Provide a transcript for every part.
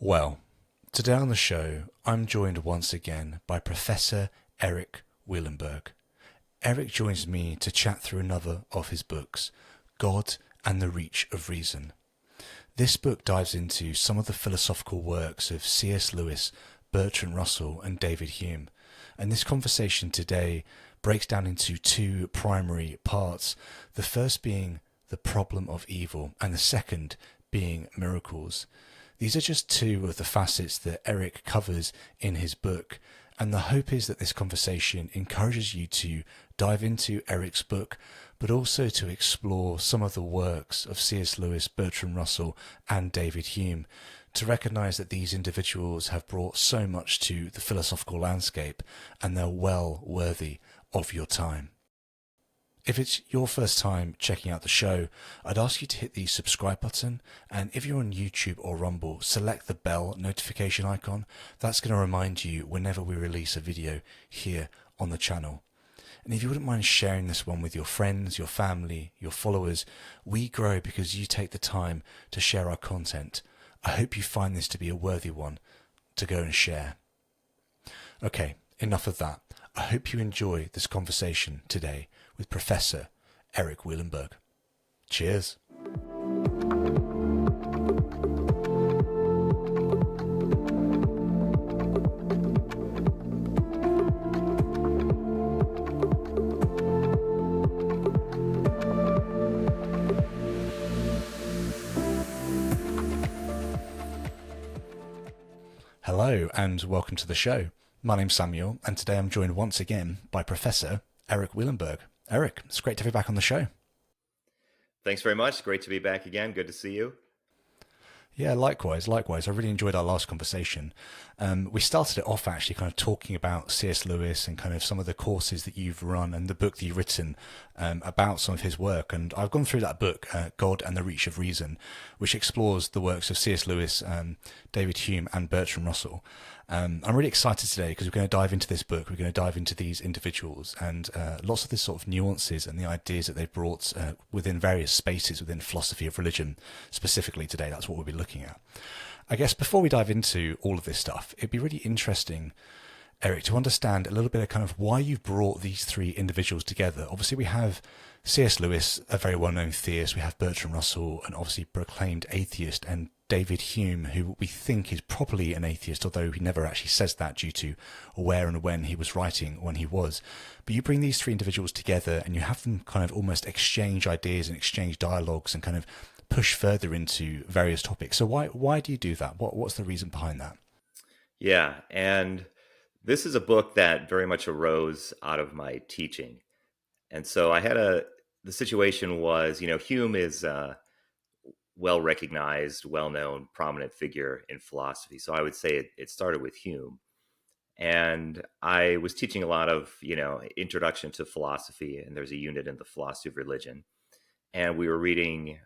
Well, today on the show, I'm joined once again by Professor Erik Wielenberg. Erik joins me to chat through another of his books, God and the Reach of Reason. This book dives into some of the philosophical works of C.S. Lewis, Bertrand Russell and David Hume, and this conversation today breaks down into two primary parts, the first being the problem of evil and the second being miracles. These are just two of the facets that Erik covers in his book, and the hope is that this conversation encourages you to dive into Erik's book, but also to explore some of the works of C.S. Lewis, Bertrand Russell and David Hume, to recognise that these individuals have brought so much to the philosophical landscape and they're well worthy of your time. If it's your first time checking out the show, I'd ask you to hit the subscribe button, and if you're on YouTube or Rumble, select the bell notification icon. That's going to remind you whenever we release a video here on the channel. And if you wouldn't mind sharing this one with your friends, your family, your followers, we grow because you take the time to share our content. I hope you find this to be a worthy one to go and share. Okay, enough of that. I hope you enjoy this conversation today with Professor Erik Wielenberg. Cheers. Hello and welcome to the show. My name's Samuel, and today I'm joined once again by Professor Erik Wielenberg. Erik, it's great to have you back on the show. Thanks very much. Great to be back again. Good to see you. Yeah, likewise. I really enjoyed our last conversation. We started it off actually kind of talking about C.S. Lewis and kind of some of the courses that you've run and the book that you've written about some of his work. And I've gone through that book, God and the Reach of Reason, which explores the works of C.S. Lewis, David Hume and Bertrand Russell. I'm really excited today because we're going to dive into this book. We're going to dive into these individuals and lots of the sort of nuances and the ideas that they've brought within various spaces within philosophy of religion. Specifically today, that's what we'll be looking at. I guess before we dive into all of this stuff, it'd be really interesting, Erik, to understand a little bit of kind of why you've brought these three individuals together. Obviously, we have C.S. Lewis, a very well-known theist. We have Bertrand Russell, an obviously proclaimed atheist, and David Hume, who we think is probably an atheist, although he never actually says that due to where and when he was writing when he was. But you bring these three individuals together and you have them kind of almost exchange ideas and exchange dialogues and kind of push further into various topics. So why do you do that? What's the reason behind that? Yeah, and this is a book that very much arose out of my teaching. And so the situation was, Hume is well-recognized, well-known, prominent figure in philosophy. So I would say it started with Hume. And I was teaching a lot of, introduction to philosophy, and there's a unit in the philosophy of religion. And we were reading,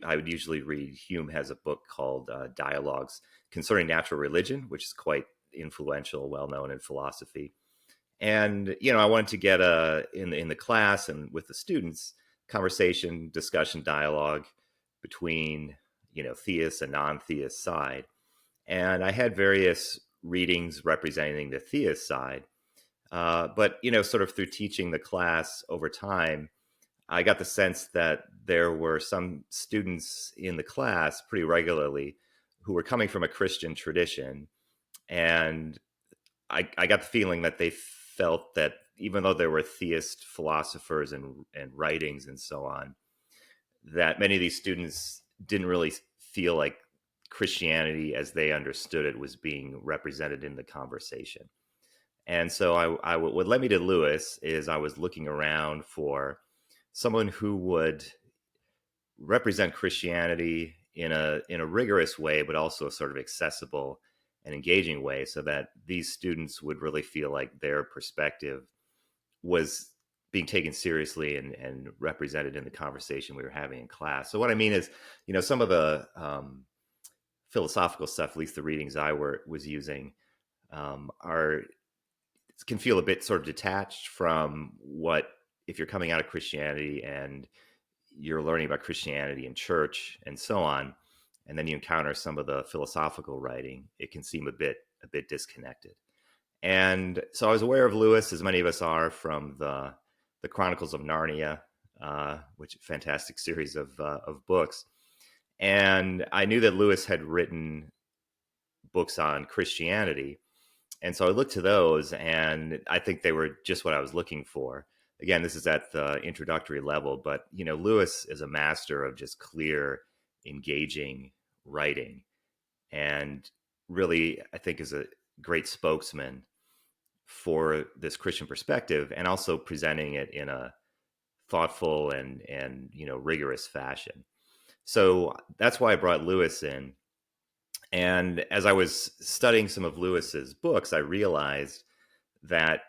I would usually read, Hume has a book called Dialogues Concerning Natural Religion, which is quite influential, well-known in philosophy. And, I wanted to get in the class and with the students, conversation, discussion, dialogue between, theist and non-theist side. And I had various readings representing the theist side. But, sort of through teaching the class over time, I got the sense that there were some students in the class pretty regularly who were coming from a Christian tradition. And I got the feeling that they felt that even though there were theist philosophers and writings and so on, that many of these students didn't really feel like Christianity as they understood it was being represented in the conversation. And so what led me to Lewis is I was looking around for someone who would represent Christianity in a rigorous way, but also a sort of accessible and engaging way, so that these students would really feel like their perspective was being taken seriously and represented in the conversation we were having in class. So what I mean is, some of the philosophical stuff, at least the readings I was using, can feel a bit sort of detached from what, if you're coming out of Christianity and you're learning about Christianity in church and so on, and then you encounter some of the philosophical writing, it can seem a bit disconnected. And so I was aware of Lewis, as many of us are, from the Chronicles of Narnia, which is a fantastic series of books. And I knew that Lewis had written books on Christianity. And so I looked to those, and I think they were just what I was looking for. Again, this is at the introductory level, but Lewis is a master of just clear, engaging writing, and really, I think, is a great spokesman for this Christian perspective, and also presenting it in a thoughtful and rigorous fashion. So that's why I brought Lewis in. And as I was studying some of Lewis's books, I realized that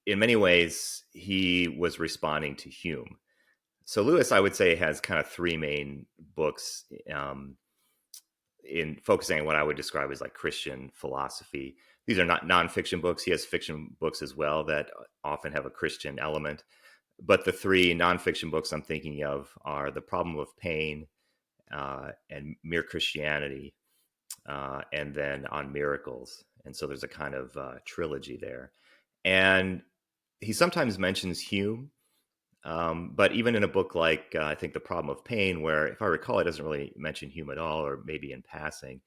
in many ways he was responding to Hume. So Lewis, I would say, has kind of three main books in focusing on what I would describe as like Christian philosophy. These are not nonfiction books. He has fiction books as well that often have a Christian element. But the three nonfiction books I'm thinking of are The Problem of Pain and Mere Christianity, and then On Miracles. And so there's a kind of trilogy there. And he sometimes mentions Hume, but even in a book like, I think, The Problem of Pain, where, if I recall, it doesn't really mention Hume at all, or maybe in passing.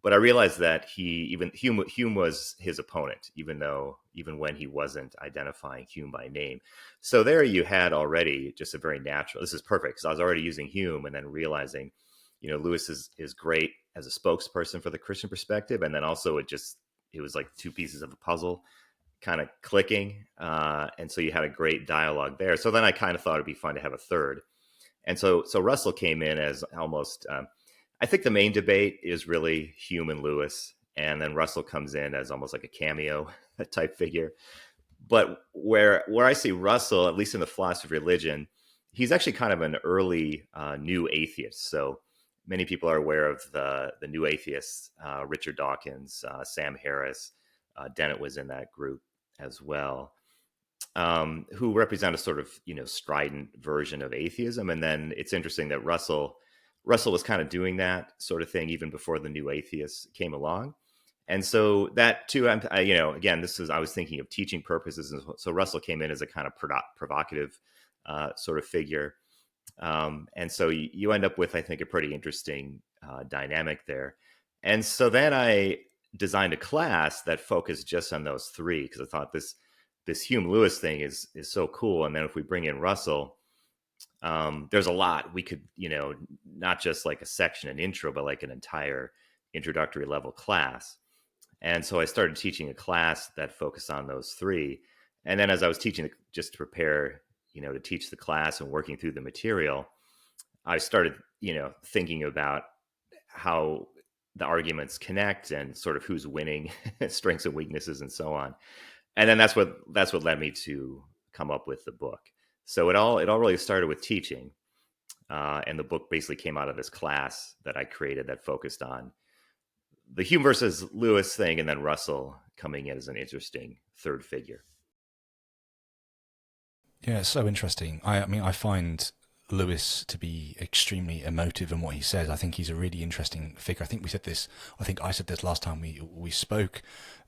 But I realized that Hume was his opponent, even when he wasn't identifying Hume by name. So there you had already just a very natural, this is perfect, because I was already using Hume, and then realizing, Lewis is great as a spokesperson for the Christian perspective. And then also it was like two pieces of a puzzle kind of clicking. And so you had a great dialogue there. So then I kind of thought it'd be fun to have a third. And so Russell came in as almost, I think the main debate is really Hume and Lewis. And then Russell comes in as almost like a cameo type figure. But where I see Russell, at least in the philosophy of religion, he's actually kind of an early new atheist. So many people are aware of the new atheists, Richard Dawkins, Sam Harris, Dennett was in that group as well, who represent a sort of strident version of atheism. And then it's interesting that Russell was kind of doing that sort of thing even before the new atheists came along. And so that too, again, I was thinking of teaching purposes, and so Russell came in as a kind of provocative sort of figure. And so you end up with, I think, a pretty interesting dynamic there. And so then I designed a class that focused just on those three, because I thought this Hume Lewis thing is so cool. And then if we bring in Russell, there's a lot we could, not just like a section, an intro, but like an entire introductory level class. And so I started teaching a class that focused on those three. And then as I was teaching, just to prepare, to teach the class and working through the material, I started, thinking about how the arguments connect and sort of who's winning, strengths and weaknesses, and so on. And then that's what led me to come up with the book. So it all really started with teaching, and the book basically came out of this class that I created that focused on the Hume versus Lewis thing, and then Russell coming in as an interesting third figure. Yeah, it's so interesting. I mean, I find Lewis to be extremely emotive in what he says. I think he's a really interesting figure. I think I said this last time we spoke.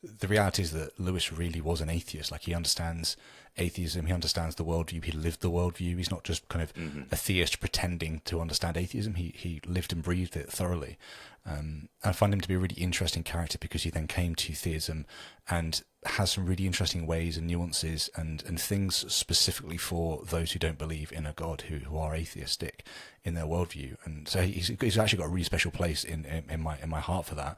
The reality is that Lewis really was an atheist. Like, he understands atheism, he understands the worldview, he lived the worldview. He's not just kind of a theist pretending to understand atheism. He lived and breathed it thoroughly. I find him to be a really interesting character, because he then came to theism and has some really interesting ways and nuances and things specifically for those who don't believe in a God, who are atheistic in their worldview. And so he's actually got a really special place in my heart for that.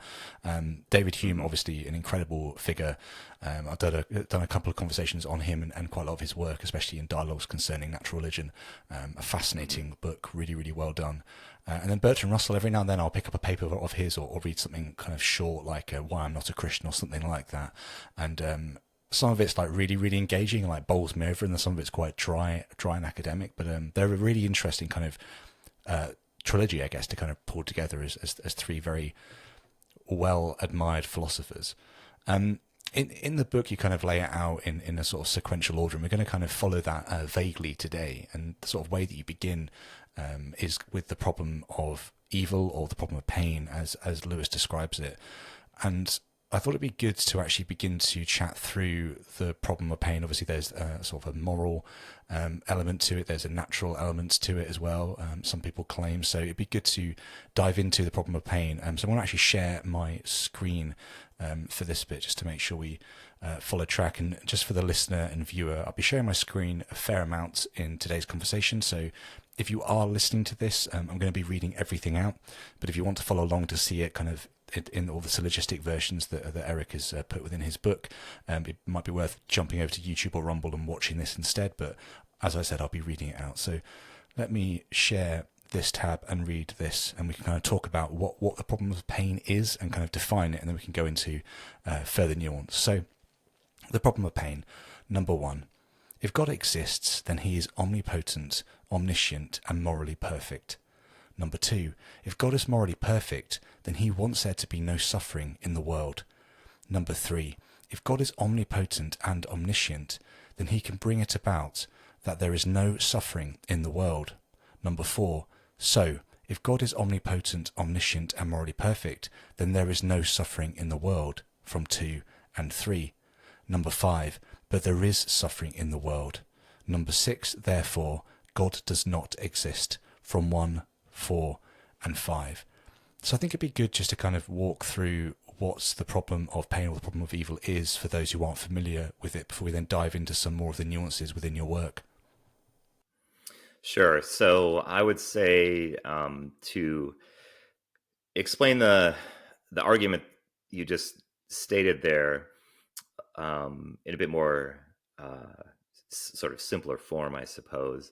David Hume, obviously an incredible figure. I've done a couple of conversations on him and quite a lot of his work, especially in Dialogues Concerning Natural Religion. A fascinating book, really, really well done. And then Bertrand Russell, every now and then I'll pick up a paper of his or read something kind of short, like Why I'm Not a Christian or something like that. And some of it's like really, really engaging, like bowls me over, and then some of it's quite dry and academic. But they're a really interesting kind of trilogy, I guess, to kind of pull together as three very well admired philosophers. In the book, you kind of lay it out in a sort of sequential order, and we're going to kind of follow that vaguely today. And the sort of way that you begin is with the problem of evil, or the problem of pain, as Lewis describes it. And I thought it'd be good to actually begin to chat through the problem of pain. Obviously, there's sort of a moral element to it. There's a natural element to it as well. Some people claim. So it'd be good to dive into the problem of pain. So I want to actually share my screen for this bit, just to make sure we follow track. And just for the listener and viewer, I'll be sharing my screen a fair amount in today's conversation. So if you are listening to this, I'm going to be reading everything out. But if you want to follow along to see it kind of in all the syllogistic versions that Erik has put within his book, it might be worth jumping over to YouTube or Rumble and watching this instead. But as I said, I'll be reading it out. So let me share this tab and read this, and we can kind of talk about what the problem of pain is and kind of define it, and then we can go into further nuance. So the problem of pain, number one: if God exists, then he is omnipotent, omniscient, and morally perfect. Number two: if God is morally perfect, then he wants there to be no suffering in the world. Number three: if God is omnipotent and omniscient, then he can bring it about that there is no suffering in the world. Number four: so, if God is omnipotent, omniscient, and morally perfect, then there is no suffering in the world, from 2 and 3. Number 5: but there is suffering in the world. Number 6: therefore, God does not exist, from 1, 4, and 5. So I think it'd be good just to kind of walk through what's the problem of pain or the problem of evil is for those who aren't familiar with it, before we then dive into some more of the nuances within your work. Sure. So I would say to explain the argument you just stated there in a bit more sort of simpler form, I suppose.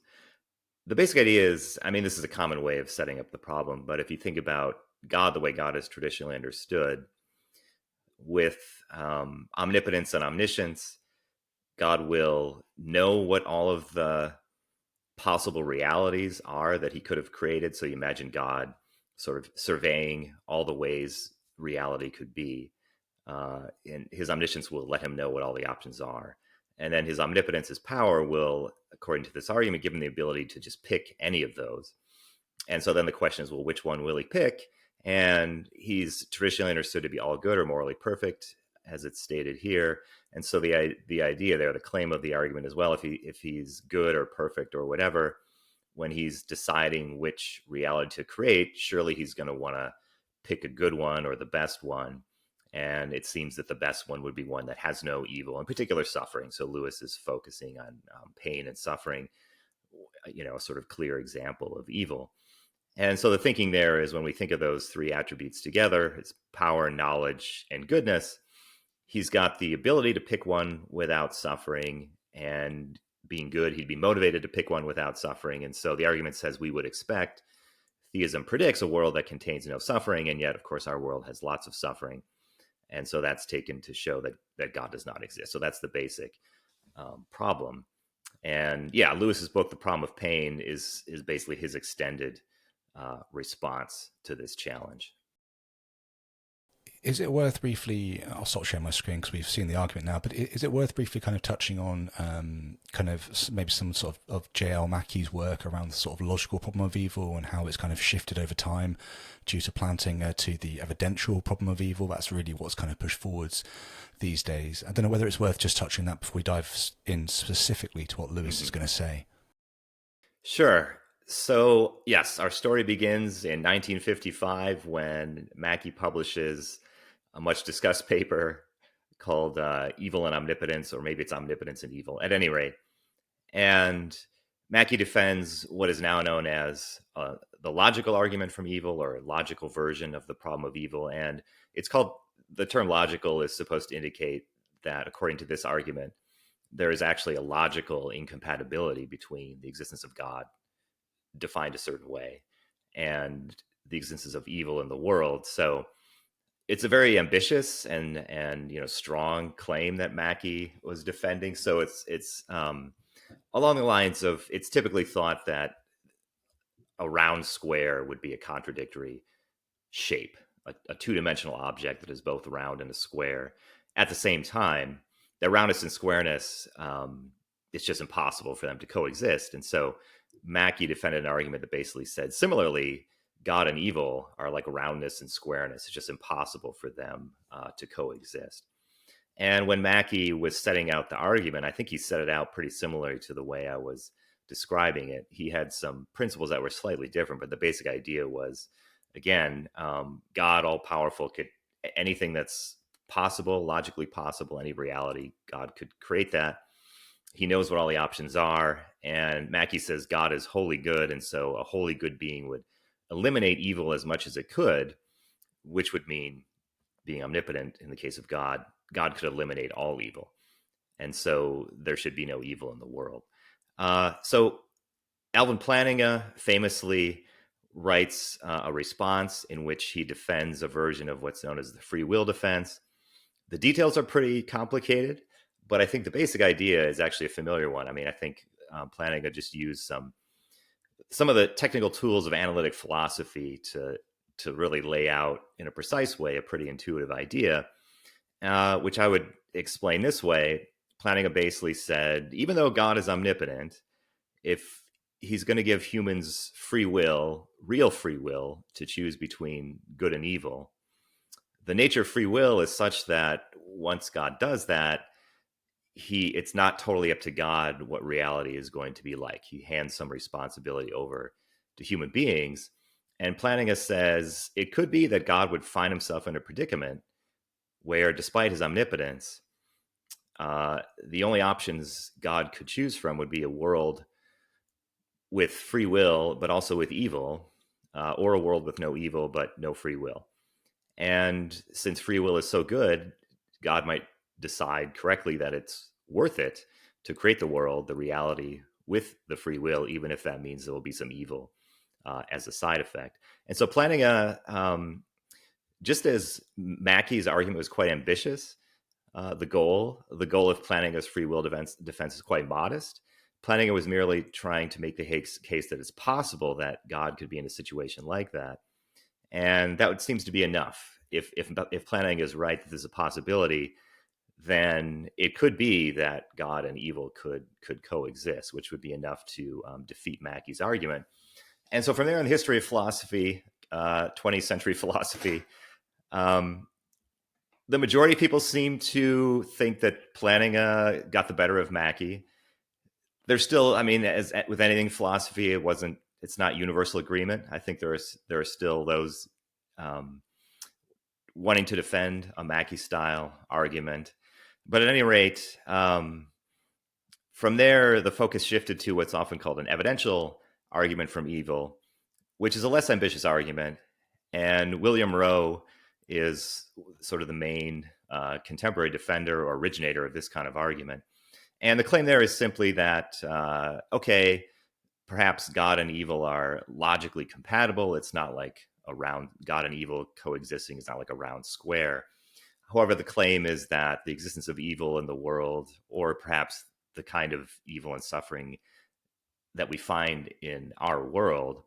The basic idea is, I mean, this is a common way of setting up the problem, but if you think about God the way God is traditionally understood, with omnipotence and omniscience, God will know what all of the possible realities are that he could have created. So you imagine God sort of surveying all the ways reality could be. And his omniscience will let him know what all the options are. And then his omnipotence, his power, will, according to this argument, give him the ability to just pick any of those. And so then the question is, well, which one will he pick? And he's traditionally understood to be all good or morally perfect, as it's stated here. And so the idea there, the claim of the argument as well, if he's good or perfect or whatever, when he's deciding which reality to create, surely he's going to want to pick a good one or the best one. And it seems that the best one would be one that has no evil, in particular suffering. So Lewis is focusing on pain and suffering, a sort of clear example of evil. And so the thinking there is, when we think of those three attributes together, it's power, knowledge, and goodness. He's got the ability to pick one without suffering, and being good, he'd be motivated to pick one without suffering. And so the argument says we would expect, theism predicts a world that contains no suffering, and yet, of course, our world has lots of suffering. And so that's taken to show that God does not exist. So that's the basic problem. And yeah, Lewis's book, The Problem of Pain, is basically his extended response to this challenge. Is it worth briefly, I'll stop sharing my screen because we've seen the argument now, but is it worth briefly kind of touching on kind of maybe some sort of J.L. Mackie's work around the sort of logical problem of evil and how it's kind of shifted over time due to planting to the evidential problem of evil? That's really what's kind of pushed forwards these days. I don't know whether it's worth just touching that before we dive in specifically to what Lewis is going to say. Sure. So, yes, our story begins in 1955 when Mackie publishes a much discussed paper called Evil and Omnipotence, or maybe it's Omnipotence and Evil, at any rate. And Mackie defends what is now known as the logical argument from evil, or a logical version of the problem of evil. And it's called, the term logical is supposed to indicate that, according to this argument, there is actually a logical incompatibility between the existence of God, defined a certain way, and the existence of evil in the world. So it's a very ambitious and strong claim that Mackie was defending. So it's along the lines of, it's typically thought that a round square would be a contradictory shape, a two-dimensional object that is both round and a square. At the same time, that roundness and squareness it's just impossible for them to coexist. And so Mackey defended an argument that basically said, similarly, God and evil are like roundness and squareness. It's just impossible for them to coexist. And when Mackey was setting out the argument, I think he set it out pretty similarly to the way I was describing it. He had some principles that were slightly different, but the basic idea was, again, God, all powerful, could anything that's possible, logically possible, any reality, God could create that. He knows what all the options are. And Mackey says God is wholly good. And so a wholly good being would eliminate evil as much as it could, which would mean being omnipotent. In the case of God, God could eliminate all evil. And so there should be no evil in the world. So Alvin Plantinga famously writes a response in which he defends a version of what's known as the free will defense. The details are pretty complicated, but I think the basic idea is actually a familiar one. I mean, I think Plantinga just used some of the technical tools of analytic philosophy to really lay out in a precise way a pretty intuitive idea, which I would explain this way. Plantinga basically said, even though God is omnipotent, if he's going to give humans free will, real free will, to choose between good and evil, the nature of free will is such that once God does that, it's not totally up to God what reality is going to be like. He hands some responsibility over to human beings. And Plantinga says it could be that God would find himself in a predicament where, despite his omnipotence, the only options God could choose from would be a world with free will, but also with evil, or a world with no evil, but no free will. And since free will is so good, God might decide correctly that it's worth it to create the world, the reality, with the free will, even if that means there will be some evil as a side effect. And so Plantinga, just as Mackey's argument was quite ambitious, the goal of Plantinga's free will defense is quite modest. Plantinga was merely trying to make the case that it's possible that God could be in a situation like that. And that seems to be enough. If Plantinga is right that there's a possibility, then it could be that God and evil could coexist, which would be enough to defeat Mackey's argument. And so from there in the history of philosophy, 20th century philosophy, the majority of people seem to think that Plantinga got the better of Mackey. There's still, I mean, as with anything philosophy, it's not universal agreement. I think there are still those wanting to defend a Mackey-style argument. But at any rate, from there, the focus shifted to what's often called an evidential argument from evil, which is a less ambitious argument. And William Rowe is sort of the main contemporary defender or originator of this kind of argument. And the claim there is simply that, okay, perhaps God and evil are logically compatible. It's not like God and evil coexisting is not like a round square. However, the claim is that the existence of evil in the world, or perhaps the kind of evil and suffering that we find in our world,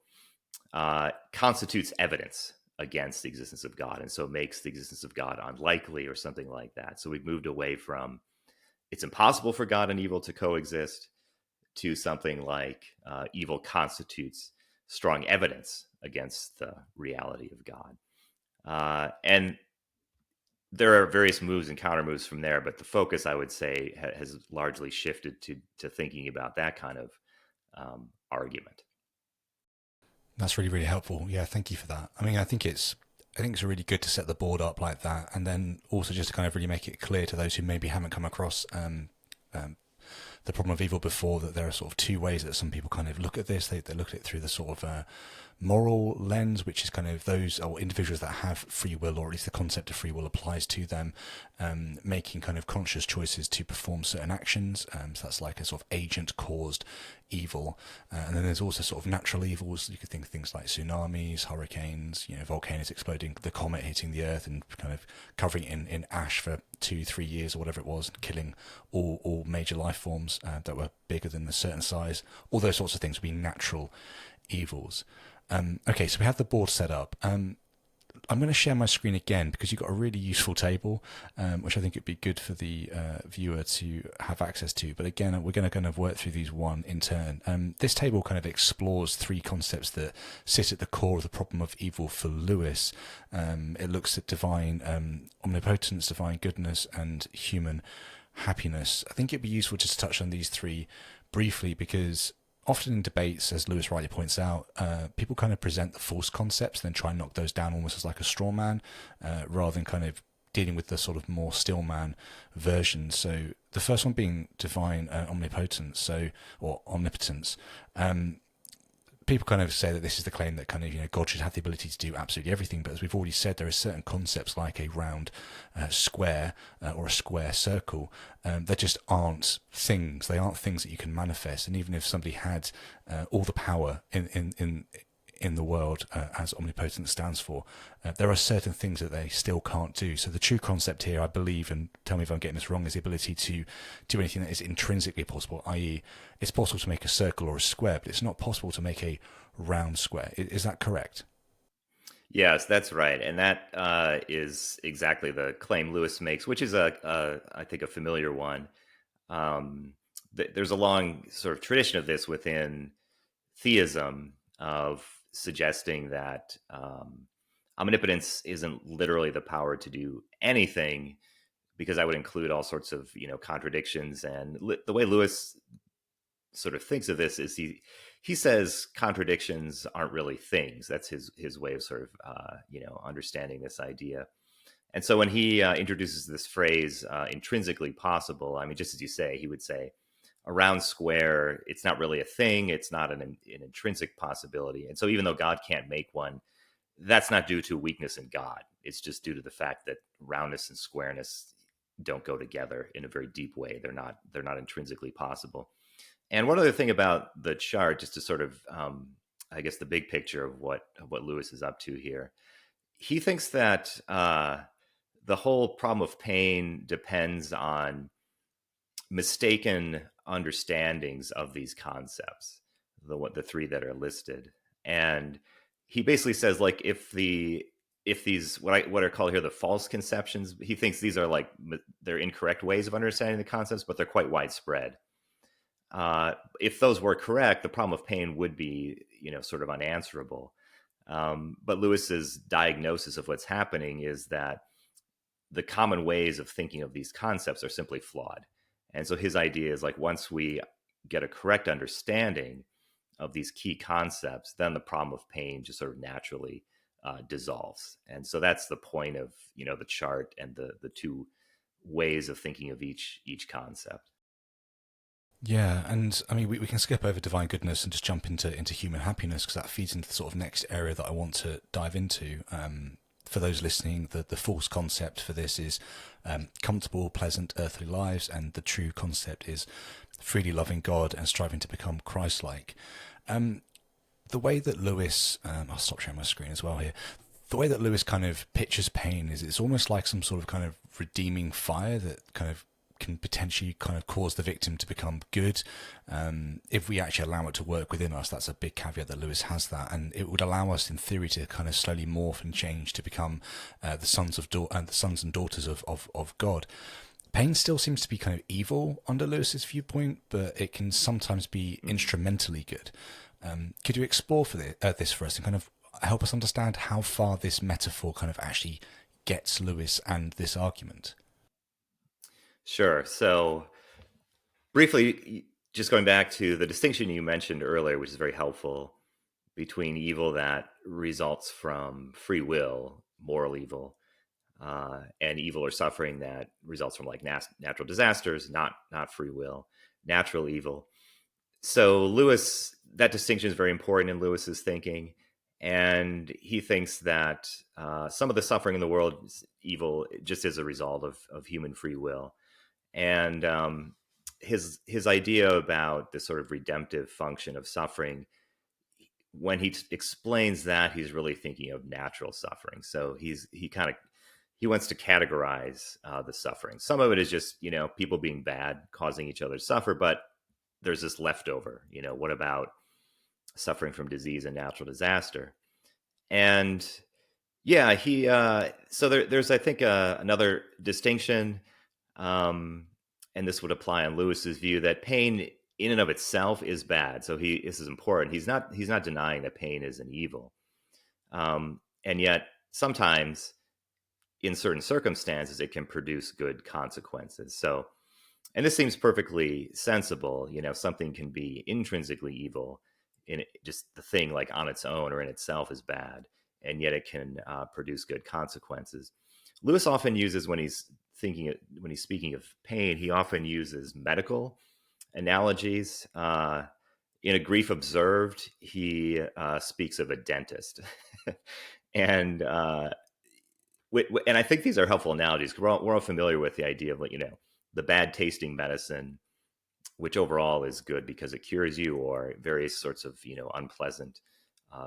constitutes evidence against the existence of God, and so makes the existence of God unlikely or something like that. So we've moved away from it's impossible for God and evil to coexist to something like evil constitutes strong evidence against the reality of God. And there are various moves and counter moves from there, but the focus, I would say, has largely shifted to thinking about that kind of argument. That's really, really helpful. Yeah, thank you for that. I mean, I think it's really good to set the board up like that, and then also just to kind of really make it clear to those who maybe haven't come across the problem of evil before, that there are sort of two ways that some people kind of look at this. They look at it through the sort of moral lens, which is kind of those or individuals that have free will, or at least the concept of free will applies to them, making kind of conscious choices to perform certain actions. So that's like a sort of agent-caused evil. And then there's also sort of natural evils. You could think of things like tsunamis, hurricanes, volcanoes exploding, the comet hitting the Earth and kind of covering it in ash for 2-3 years or whatever it was, killing all major life forms that were bigger than a certain size. All those sorts of things would be natural evils. Okay, so we have the board set up. I'm going to share my screen again because you've got a really useful table, which I think it'd be good for the viewer to have access to. But again, we're going to kind of work through these one in turn. This table kind of explores three concepts that sit at the core of the problem of evil for Lewis. It looks at divine omnipotence, divine goodness, and human happiness. I think it'd be useful just to touch on these three briefly because often in debates, as Lewis rightly points out, people kind of present the false concepts and then try and knock those down almost as like a straw man, rather than kind of dealing with the sort of more still man version. So the first one being divine omnipotence, or omnipotence. People kind of say that this is the claim that kind of, God should have the ability to do absolutely everything. But as we've already said, there are certain concepts like a round square or a square circle that just aren't things. They aren't things that you can manifest. And even if somebody had all the power in the world, as omnipotence stands for, there are certain things that they still can't do. So the true concept here, I believe, and tell me if I'm getting this wrong, is the ability to do anything that is intrinsically possible, i.e. it's possible to make a circle or a square, but it's not possible to make a round square. Is that correct? Yes, that's right. And that is exactly the claim Lewis makes, which is, I think, a familiar one. There's a long sort of tradition of this within theism of suggesting that omnipotence isn't literally the power to do anything, because that would include all sorts of contradictions. And the way Lewis sort of thinks of this is he says contradictions aren't really things. That's his way of sort of understanding this idea. And so when he introduces this phrase, intrinsically possible, I mean, just as you say, he would say, a round square, it's not really a thing. It's not an intrinsic possibility. And so even though God can't make one, that's not due to weakness in God. It's just due to the fact that roundness and squareness don't go together in a very deep way. They're not intrinsically possible. And one other thing about the chart, just to sort of, I guess, the big picture of what Lewis is up to here, he thinks that the whole problem of pain depends on mistaken understandings of these concepts, the three that are listed. And he basically says, like, if these what are called here the false conceptions, he thinks these are like they're incorrect ways of understanding the concepts, but they're quite widespread. If those were correct, the problem of pain would be sort of unanswerable. But Lewis's diagnosis of what's happening is that the common ways of thinking of these concepts are simply flawed. And so his idea is, like, once we get a correct understanding of these key concepts, then the problem of pain just sort of naturally dissolves. And so that's the point of the chart and the two ways of thinking of each concept. Yeah, and I mean, we can skip over divine goodness and just jump into human happiness, because that feeds into the sort of next area that I want to dive into. For those listening, the false concept for this is comfortable, pleasant earthly lives, and the true concept is freely loving God and striving to become Christ-like. The way that Lewis, I'll stop sharing my screen as well here. The way that Lewis kind of pictures pain is it's almost like some sort of kind of redeeming fire that kind of can potentially kind of cause the victim to become good if we actually allow it to work within us. That's a big caveat that Lewis has, that, and it would allow us in theory to kind of slowly morph and change to become the sons and daughters of God. Pain still seems to be kind of evil under Lewis's viewpoint, but it can sometimes be instrumentally good. Could you explore this for us and kind of help us understand how far this metaphor kind of actually gets Lewis and this argument? Sure. So briefly, just going back to the distinction you mentioned earlier, which is very helpful, between evil that results from free will, moral evil, and evil or suffering that results from, like, natural disasters, not free will, natural evil. So Lewis, that distinction is very important in Lewis's thinking, and he thinks that some of the suffering in the world is evil just as a result of human free will. And his idea about the sort of redemptive function of suffering, when he explains that, he's really thinking of natural suffering. So he wants to categorize the suffering. Some of it is just people being bad, causing each other to suffer, but there's this leftover. What about suffering from disease and natural disaster? And Yeah, he. So there's, I think, another distinction, um, and this would apply on Lewis's view that pain, in and of itself, is bad. So this is important. He's not denying that pain is an evil, and yet sometimes, in certain circumstances, it can produce good consequences. So, and this seems perfectly sensible. Something can be intrinsically evil, just the thing, like on its own or in itself, is bad, and yet it can produce good consequences. Lewis often uses, when he's speaking of pain, he often uses medical analogies. In A Grief Observed, he speaks of a dentist, and and I think these are helpful analogies because we're all familiar with the idea of, the bad tasting medicine, which overall is good because it cures you, or various sorts of, unpleasant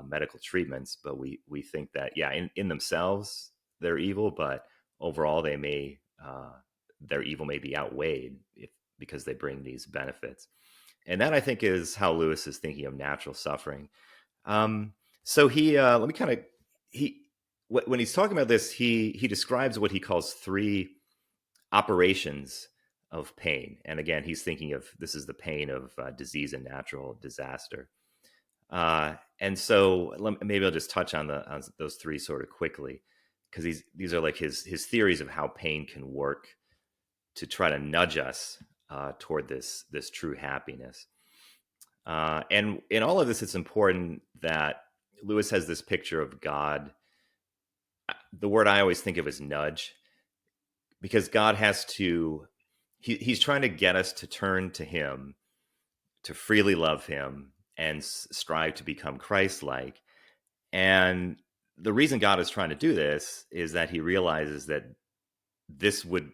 medical treatments. But we think that, yeah, in themselves they're evil, but overall their evil may be outweighed because they bring these benefits. And that, I think, is how Lewis is thinking of natural suffering. So he let me kind of he when he's talking about this, he describes what he calls three operations of pain. And again, he's thinking of, this is the pain of disease and natural disaster. And so maybe I'll just touch on those three sort of quickly, because these are like his theories of how pain can work to try to nudge us toward this true happiness. And in all of this, it's important that Lewis has this picture of God. The word I always think of is nudge, because God has to, he's trying to get us to turn to him, to freely love him, and strive to become Christ-like. And the reason God is trying to do this is that he realizes that this would,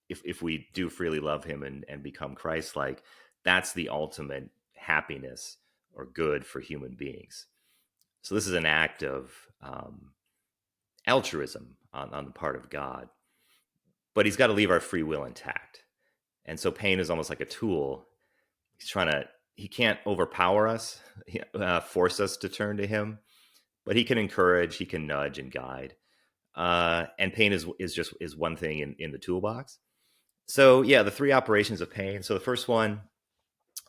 if we do freely love him and become Christ-like, that's the ultimate happiness or good for human beings. So this is an act of altruism on the part of God. But he's got to leave our free will intact. And so pain is almost like a tool. He can't overpower us, force us to turn to him, but he can encourage, he can nudge and guide. And pain is one thing in the toolbox. So yeah, the three operations of pain. So the first one,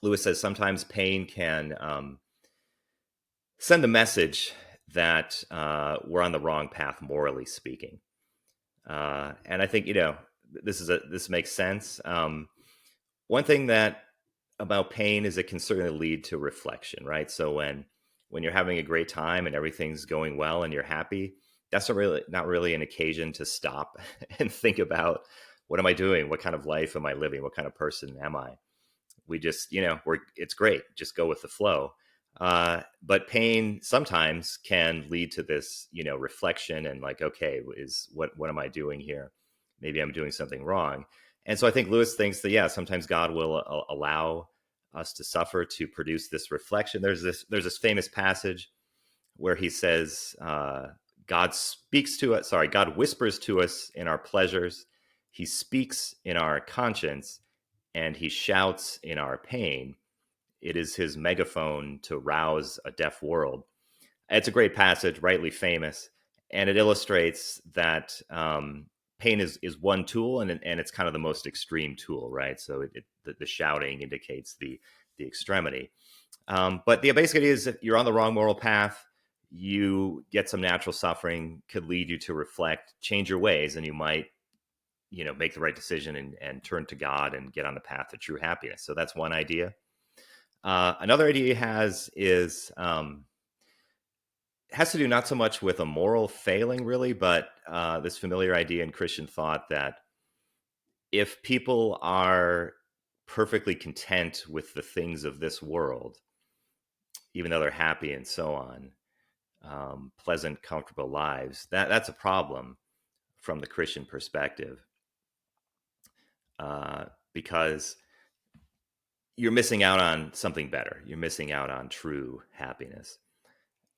Lewis says, sometimes pain can send a message that we're on the wrong path, morally speaking. And I think, this makes sense. One thing that about pain is it can certainly lead to reflection, right? So when you're having a great time and everything's going well and you're happy, that's not really an occasion to stop and think about, what am I doing? What kind of life am I living? What kind of person am I? We just, it's great. Just go with the flow. But pain sometimes can lead to this, reflection and like, okay, what am I doing here? Maybe I'm doing something wrong. And so I think Lewis thinks that, yeah, sometimes God will allow us to suffer to produce this reflection. There's this famous passage where he says, God whispers to us in our pleasures. He speaks in our conscience, and he shouts in our pain. It is his megaphone to rouse a deaf world. It's a great passage, rightly famous, and it illustrates that pain is one tool, and it's kind of the most extreme tool, right? So the shouting indicates the extremity. But the basic idea is that you're on the wrong moral path, you get some natural suffering, could lead you to reflect, change your ways, and you might, make the right decision and turn to God and get on the path to true happiness. So that's one idea. Another idea he has has to do not so much with a moral failing, really, but this familiar idea in Christian thought that if people are perfectly content with the things of this world, even though they're happy and so on, pleasant, comfortable lives, that's a problem from the Christian perspective, because you're missing out on something better. You're missing out on true happiness.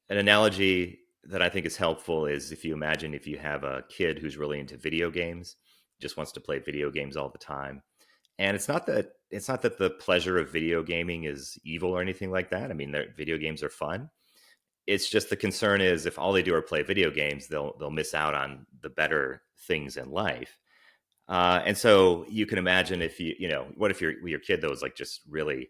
An analogy that I think is helpful is if you have a kid who's really into video games, just wants to play video games all the time. And it's not that the pleasure of video gaming is evil or anything like that. I mean, video games are fun. it's just the concern is if all they do are play video games, they'll miss out on the better things in life. And so you can imagine if what if your kid though is like just really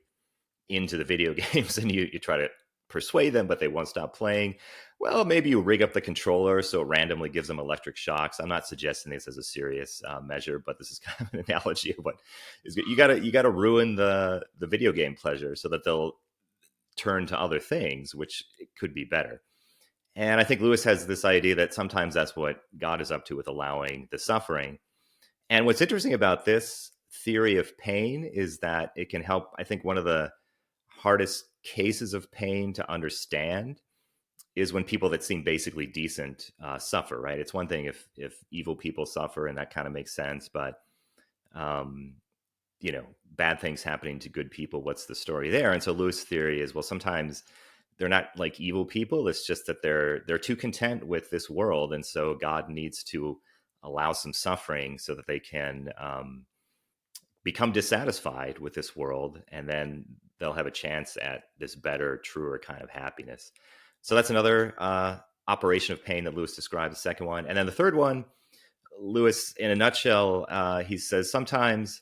into the video games and you try to persuade them, but they won't stop playing. Well, maybe you rig up the controller so it randomly gives them electric shocks. I'm not suggesting this as a serious measure, but this is kind of an analogy of what is good. You gotta ruin the video game pleasure so that they'll turn to other things, which could be better. And I think Lewis has this idea that sometimes that's what God is up to with allowing the suffering. And what's interesting about this theory of pain is that it can help. I think one of the hardest cases of pain to understand is when people that seem basically decent suffer, right? It's one thing if evil people suffer, and that kind of makes sense, but bad things happening to good people, what's the story there? And so Lewis' theory is, well, sometimes they're not like evil people. It's just that they're too content with this world, and so God needs to allow some suffering so that they can become dissatisfied with this world, and then they'll have a chance at this better, truer kind of happiness. So that's another operation of pain that Lewis describes, the second one. And then the third one, Lewis, in a nutshell, he says sometimes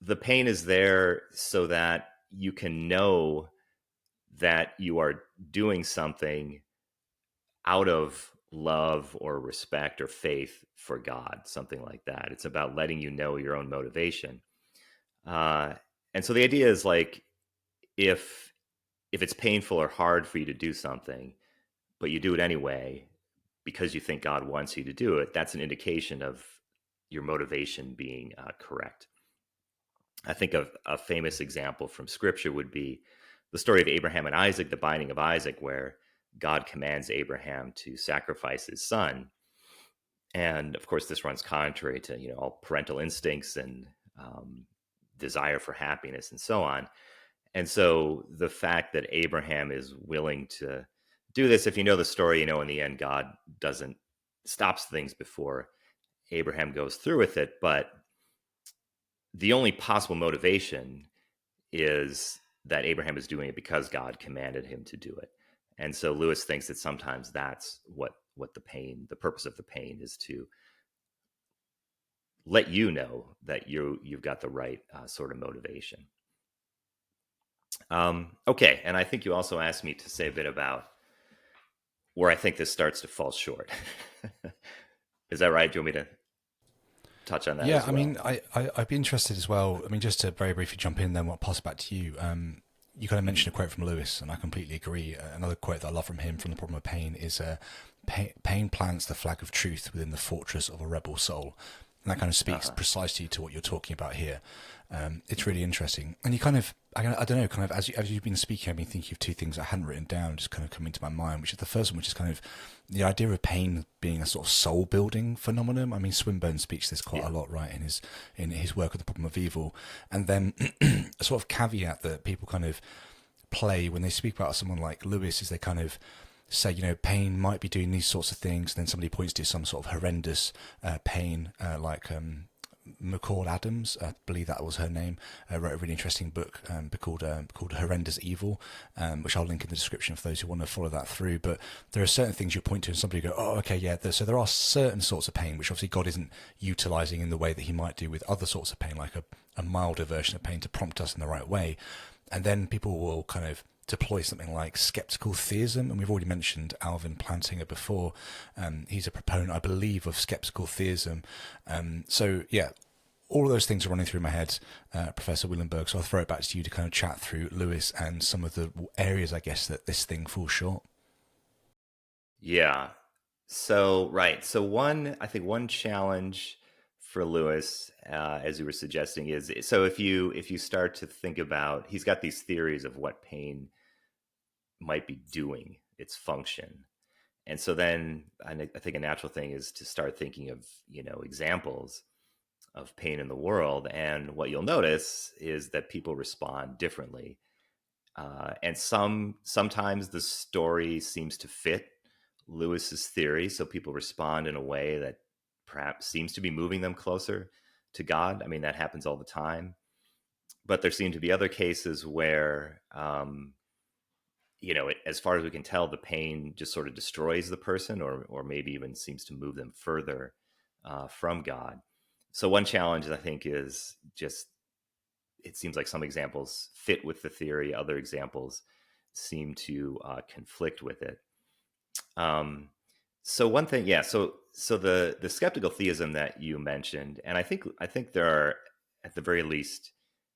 the pain is there so that you can know that you are doing something out of love or respect or faith for God, something like that. It's about letting you know your own motivation. And so the idea is like, if it's painful or hard for you to do something, but you do it anyway because you think God wants you to do it, that's an indication of your motivation being correct. I think of a famous example from Scripture would be the story of Abraham and Isaac, the binding of Isaac, where God commands Abraham to sacrifice his son. And of course, this runs contrary to all parental instincts and desire for happiness and so on. And so the fact that Abraham is willing to do this, if you know the story, in the end, God stops things before Abraham goes through with it. But the only possible motivation is that Abraham is doing it because God commanded him to do it. And so Lewis thinks that sometimes that's what the purpose of the pain is, to let you know that you've got the right sort of motivation. Okay, and I think you also asked me to say a bit about where I think this starts to fall short. Is that right? Do you want me to touch on that as well? I mean, I'd be interested as well. I mean, just to very briefly jump in, then I'll pass it back to you. You kind of mentioned a quote from Lewis, and I completely agree. Another quote that I love from him, from The Problem of Pain, is pain plants the flag of truth within the fortress of a rebel soul. And that kind of speaks precisely to what you're talking about here. It's really interesting. And you kind of, I don't know, kind of as you've been speaking, I've been thinking of two things I hadn't written down, just kind of coming to my mind, which is the first one, which is kind of the idea of pain being a sort of soul building phenomenon. I mean, Swinburne speaks this quite a lot, right, in his work of The Problem of Evil. And then a sort of caveat that people kind of play when they speak about someone like Lewis is they kind of say, pain might be doing these sorts of things, and then somebody points to some sort of horrendous pain, like McCall Adams, I believe that was her name, wrote a really interesting book called Horrendous Evil, which I'll link in the description for those who want to follow that through. But there are certain things you point to and somebody go, oh, okay, yeah. So there are certain sorts of pain which obviously God isn't utilizing in the way that he might do with other sorts of pain, like a milder version of pain to prompt us in the right way. And then people will kind of deploy something like skeptical theism, and we've already mentioned Alvin Plantinga before. He's a proponent, I believe, of skeptical theism. So yeah, all of those things are running through my head, Professor Wielenberg. So I'll throw it back to you to kind of chat through Lewis and some of the areas, I guess, that this thing falls short. Yeah. So right. So one challenge for Lewis, as you were suggesting, is so if you start to think about, he's got these theories of what pain might be doing, its function. And so then I think a natural thing is to start thinking of, examples of pain in the world. And what you'll notice is that people respond differently. And sometimes the story seems to fit Lewis's theory. So people respond in a way that perhaps seems to be moving them closer to God. I mean, that happens all the time. But there seem to be other cases where, as far as we can tell, the pain just sort of destroys the person, or maybe even seems to move them further from God. So one challenge, I think, is just, it seems like some examples fit with the theory, other examples seem to conflict with it. So one thing, yeah. So the skeptical theism that you mentioned, and I think there are at the very least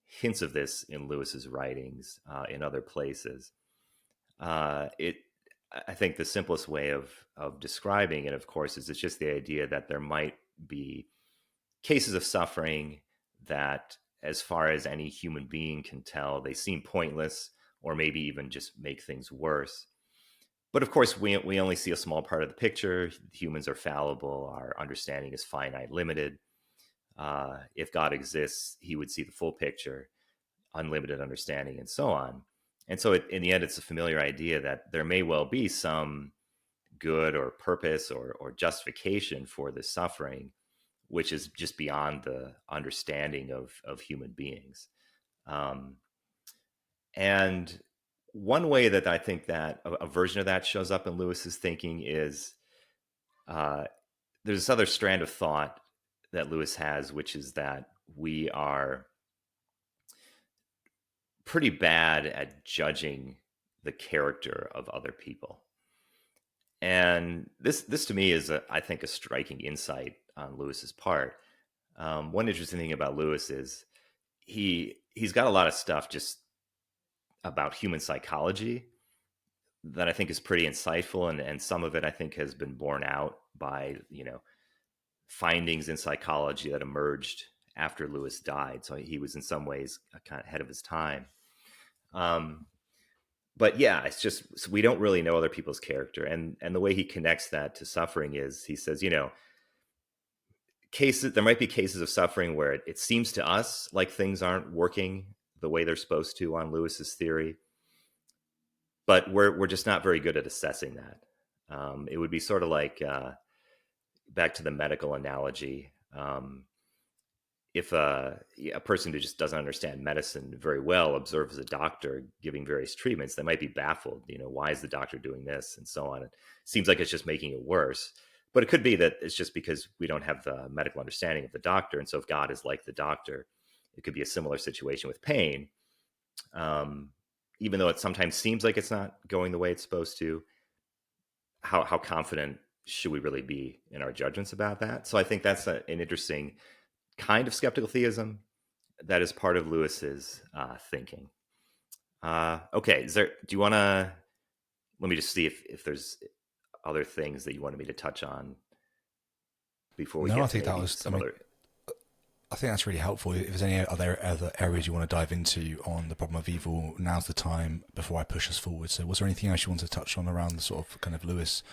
hints of this in Lewis's writings in other places. I think the simplest way of describing it, of course, is it's just the idea that there might be cases of suffering that, as far as any human being can tell, they seem pointless, or maybe even just make things worse. But of course, we only see a small part of the picture. Humans are fallible. Our understanding is finite, limited. If God exists, he would see the full picture, unlimited understanding, and so on. And so in the end, it's a familiar idea that there may well be some good or purpose or justification for this suffering, which is just beyond the understanding of human beings. And one way that I think that a version of that shows up in Lewis's thinking is there's this other strand of thought that Lewis has, which is that we are pretty bad at judging the character of other people. And this to me is, I think, a striking insight on Lewis's part. One interesting thing about Lewis is he's got a lot of stuff just about human psychology that I think is pretty insightful, and some of it I think has been borne out by findings in psychology that emerged after Lewis died. So he was in some ways kind of ahead of his time. But yeah, it's just, so we don't really know other people's character, and the way he connects that to suffering is he says, there might be cases of suffering where it seems to us like things aren't working the way they're supposed to on Lewis's theory, but we're just not very good at assessing that. It would be sort of like, back to the medical analogy, if a person who just doesn't understand medicine very well observes a doctor giving various treatments, they might be baffled. Why is the doctor doing this, and so on. It seems like it's just making it worse. But it could be that it's just because we don't have the medical understanding of the doctor. And so if God is like the doctor, it could be a similar situation with pain. Even though it sometimes seems like it's not going the way it's supposed to, how confident should we really be in our judgments about that? So I think that's an interesting kind of skeptical theism that is part of Lewis's thinking. Okay, do you want to, let me just see if there's other things that you wanted me to touch on before we No, get I to think that maybe was, some other. I think that's really helpful. If there's any other areas you want to dive into on the problem of evil, now's the time before I push us forward. So was there anything else you want to touch on around the sort of kind of Lewis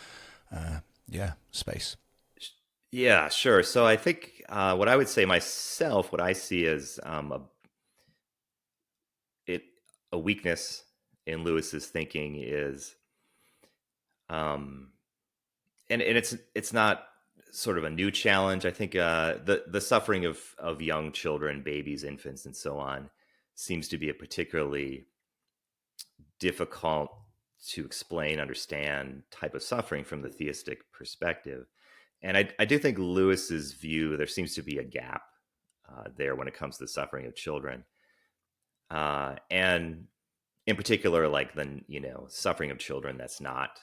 space? Yeah, sure. So I think what I would say myself, what I see as a weakness in Lewis's thinking is, and it's not sort of a new challenge. I think the suffering of young children, babies, infants, and so on seems to be a particularly difficult to explain, understand type of suffering from the theistic perspective. And I do think Lewis's view, there seems to be a gap there when it comes to the suffering of children. And in particular, like the, suffering of children that's not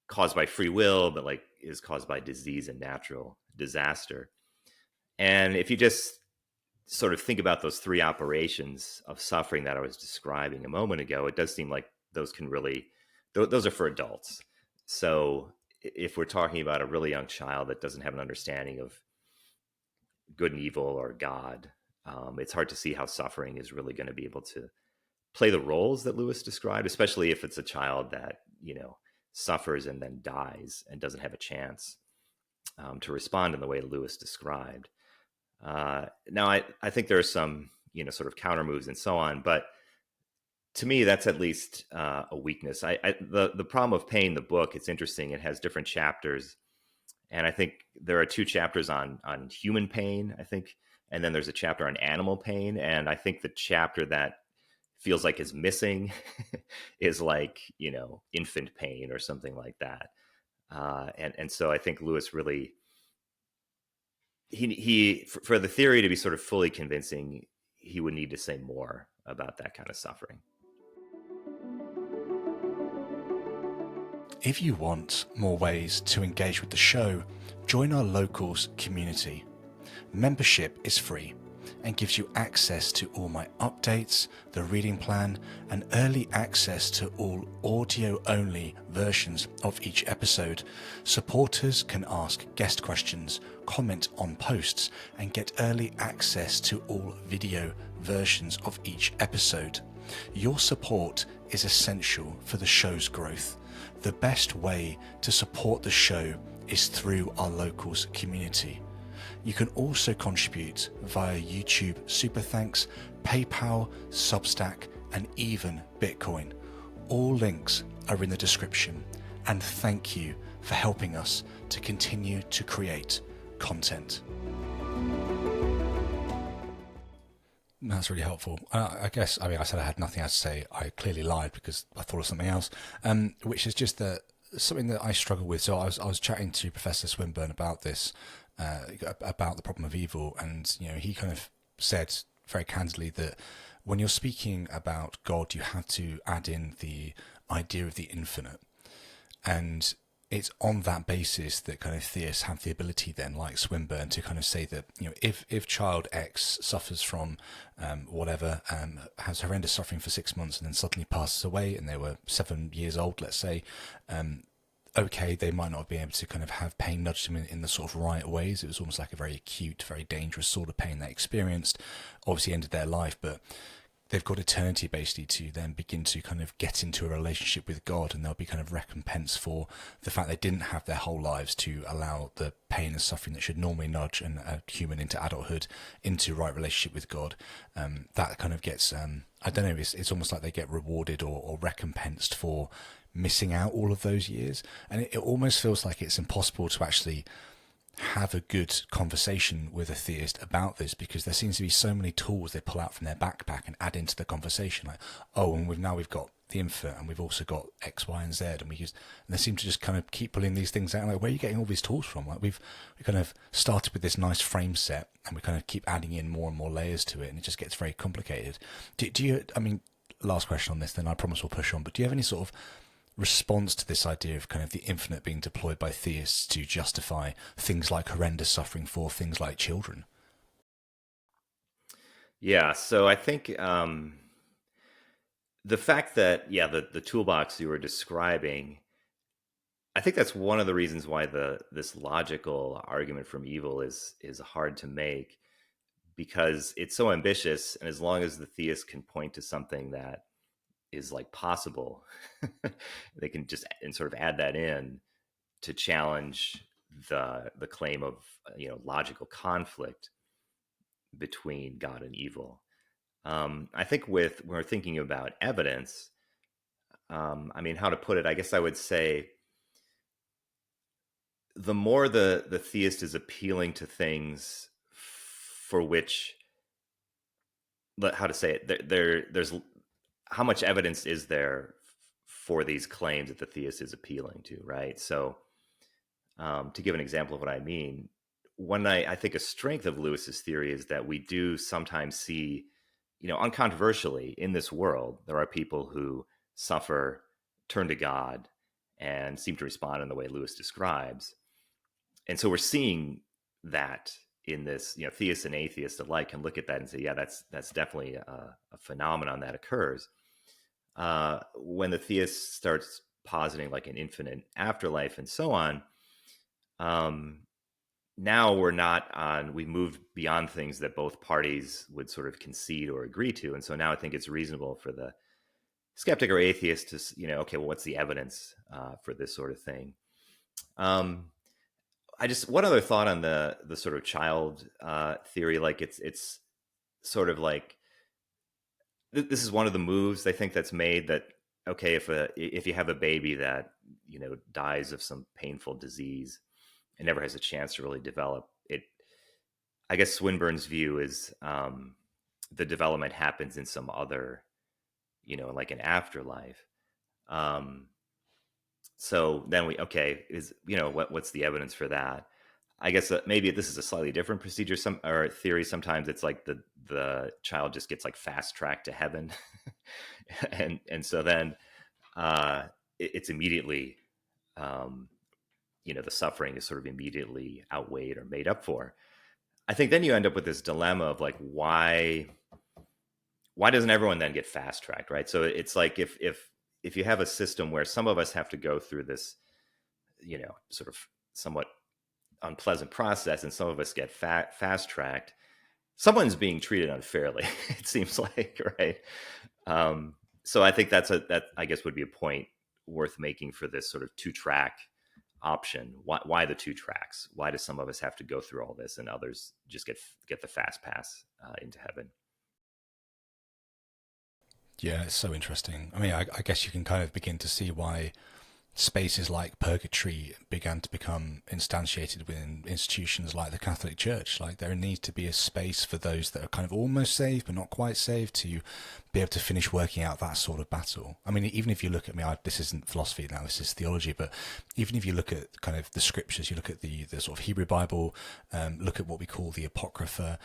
caused by free will, but like is caused by disease and natural disaster. And if you just sort of think about those three operations of suffering that I was describing a moment ago, it does seem like those can really, those are for adults. So if we're talking about a really young child that doesn't have an understanding of good and evil or God, it's hard to see how suffering is really going to be able to play the roles that Lewis described, especially if it's a child that, suffers and then dies and doesn't have a chance to respond in the way Lewis described. Now, I think there are some, sort of counter moves and so on, but to me, that's at least a weakness. The problem of pain, the book, it's interesting. It has different chapters, and I think there are two chapters on human pain, I think, and then there's a chapter on animal pain. And I think the chapter that feels like is missing is like, infant pain or something like that. And so I think Lewis really, he for the theory to be sort of fully convincing, he would need to say more about that kind of suffering. If you want more ways to engage with the show, join our locals community. Membership is free and gives you access to all my updates, the reading plan, and early access to all audio-only versions of each episode. Supporters can ask guest questions, comment on posts, and get early access to all video versions of each episode. Your support is essential for the show's growth. The best way to support the show is through our locals community. You can also contribute via YouTube Super Thanks, PayPal, Substack, and even Bitcoin. All links are in the description, and thank you for helping us to continue to create content. That's really helpful. I guess, I said I had nothing else to say. I clearly lied because I thought of something else, which is just that something that I struggle with. So I was chatting to Professor Swinburne about this, about the problem of evil, and he kind of said very candidly that when you're speaking about God, you have to add in the idea of the infinite, and it's on that basis that kind of theists have the ability then, like Swinburne, to kind of say that if child X suffers from whatever, has horrendous suffering for 6 months and then suddenly passes away, and they were 7 years old, let's say, okay, they might not be able to kind of have pain nudged them in the sort of right ways. It was almost like a very acute, very dangerous sort of pain they experienced, obviously ended their life, but they've got eternity basically to then begin to kind of get into a relationship with God, and they'll be kind of recompensed for the fact they didn't have their whole lives to allow the pain and suffering that should normally nudge a human into adulthood into right relationship with God. That kind of gets, I don't know, it's almost like they get rewarded or recompensed for missing out all of those years. And it almost feels like it's impossible to actually have a good conversation with a theist about this, because there seems to be so many tools they pull out from their backpack and add into the conversation, like, oh, and we've got the infinite, and we've also got X, Y, and Z, and they seem to just kind of keep pulling these things out. Like, where are you getting all these tools from? Like, we kind of started with this nice frame set, and we kind of keep adding in more and more layers to it, and it just gets very complicated. Do you, last question on this, then I promise we'll push on, but do you have any sort of response to this idea of kind of the infinite being deployed by theists to justify things like horrendous suffering for things like children? Yeah, so I think the fact that, the toolbox you were describing, I think that's one of the reasons why this logical argument from evil is hard to make, because it's so ambitious, and as long as the theist can point to something that is like possible, they can just and sort of add that in to challenge the claim of logical conflict between God and evil. I think when we're thinking about evidence, how to put it, I guess I would say the more the theist is appealing to things for which, how to say it, there's how much evidence is there for these claims that the theist is appealing to, right? So to give an example of what I mean, I think a strength of Lewis's theory is that we do sometimes see, uncontroversially, in this world, there are people who suffer, turn to God, and seem to respond in the way Lewis describes. And so we're seeing that in this, theists and atheists alike can look at that and say, yeah, that's definitely a phenomenon that occurs. When the theist starts positing like an infinite afterlife and so on, now we moved beyond things that both parties would sort of concede or agree to. And so now I think it's reasonable for the skeptic or atheist to, okay, well, what's the evidence for this sort of thing? One other thought on the sort of child theory, like it's sort of like, this is one of the moves they think that's made, that, okay, if you have a baby that, dies of some painful disease and never has a chance to really develop it, I guess Swinburne's view is the development happens in some other like an afterlife. So then what's the evidence for that? I guess maybe this is a slightly different procedure, or theory. Sometimes it's like the child just gets like fast tracked to heaven, and so then it's immediately, um, the suffering is sort of immediately outweighed or made up for. I think then you end up with this dilemma of like, why doesn't everyone then get fast tracked, right? So it's like if you have a system where some of us have to go through this, sort of somewhat unpleasant process, and some of us get fast tracked, someone's being treated unfairly. It seems like, right? So I think that I guess would be a point worth making for this sort of 2-track option. Why the 2 tracks? Why do some of us have to go through all this and others just get the fast pass into heaven? Yeah, it's so interesting. I mean, I guess you can kind of begin to see why spaces like purgatory began to become instantiated within institutions like the Catholic Church. Like, there needs to be a space for those that are kind of almost saved but not quite saved to be able to finish working out that sort of battle. I mean, even if you look at this isn't philosophy now, this is theology, but even if you look at kind of the scriptures, you look at the sort of Hebrew Bible, look at what we call the Apocrypha,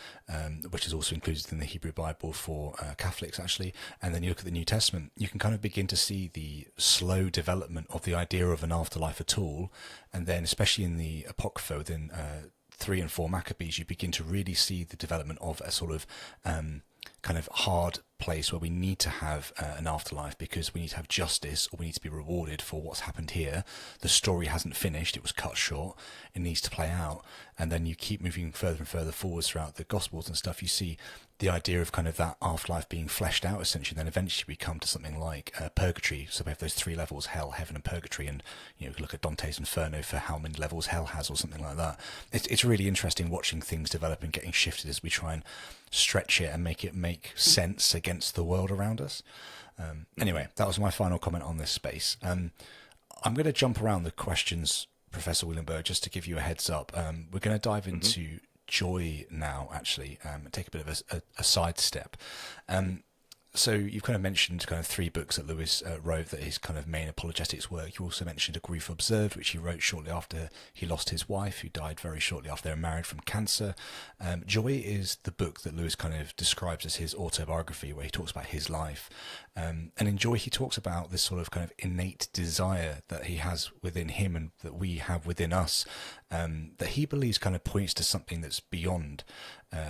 which is also included in the Hebrew Bible for Catholics, actually, and then you look at the New Testament, you can kind of begin to see the slow development of the idea of an afterlife at all. And then, especially in the Apocrypha, within 3 and 4 Maccabees, you begin to really see the development of a sort of kind of hard place where we need to have an afterlife, because we need to have justice, or we need to be rewarded for what's happened here. The story hasn't finished, it was cut short, it needs to play out. And then you keep moving further and further forwards throughout the Gospels and stuff, you see the idea of kind of that afterlife being fleshed out, essentially. Then eventually we come to something like purgatory. So we have those 3 levels: hell, heaven, and purgatory. And look at Dante's Inferno for how many levels hell has, or something like that. It's really interesting watching things develop and getting shifted as we try and stretch it and make it make sense against the world around us. Anyway, that was my final comment on this space. I'm going to jump around the questions, Professor Wielenberg, just to give you a heads up. We're going to dive into joy now, actually, and take a bit of a sidestep. So you've kind of mentioned kind of 3 books that Lewis wrote, that his kind of main apologetics work. You also mentioned A Grief Observed, which he wrote shortly after he lost his wife, who died very shortly after they were married, from cancer. Joy is the book that Lewis kind of describes as his autobiography, where he talks about his life. And in Joy, he talks about this sort of kind of innate desire that he has within him and that we have within us, that he believes kind of points to something that's beyond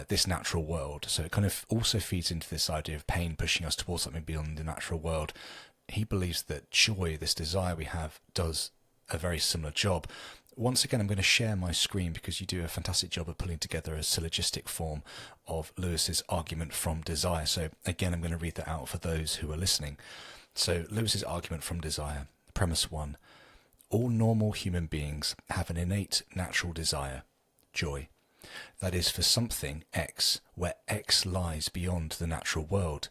this natural world. So it kind of also feeds into this idea of pain pushing us towards something beyond the natural world. He believes that joy, this desire we have, does a very similar job. Once again, I'm going to share my screen because you do a fantastic job of pulling together a syllogistic form of Lewis's argument from desire. So again, I'm going to read that out for those who are listening. So Lewis's argument from desire. Premise 1. All normal human beings have an innate natural desire, joy. That is, for something, X, where X lies beyond the natural world.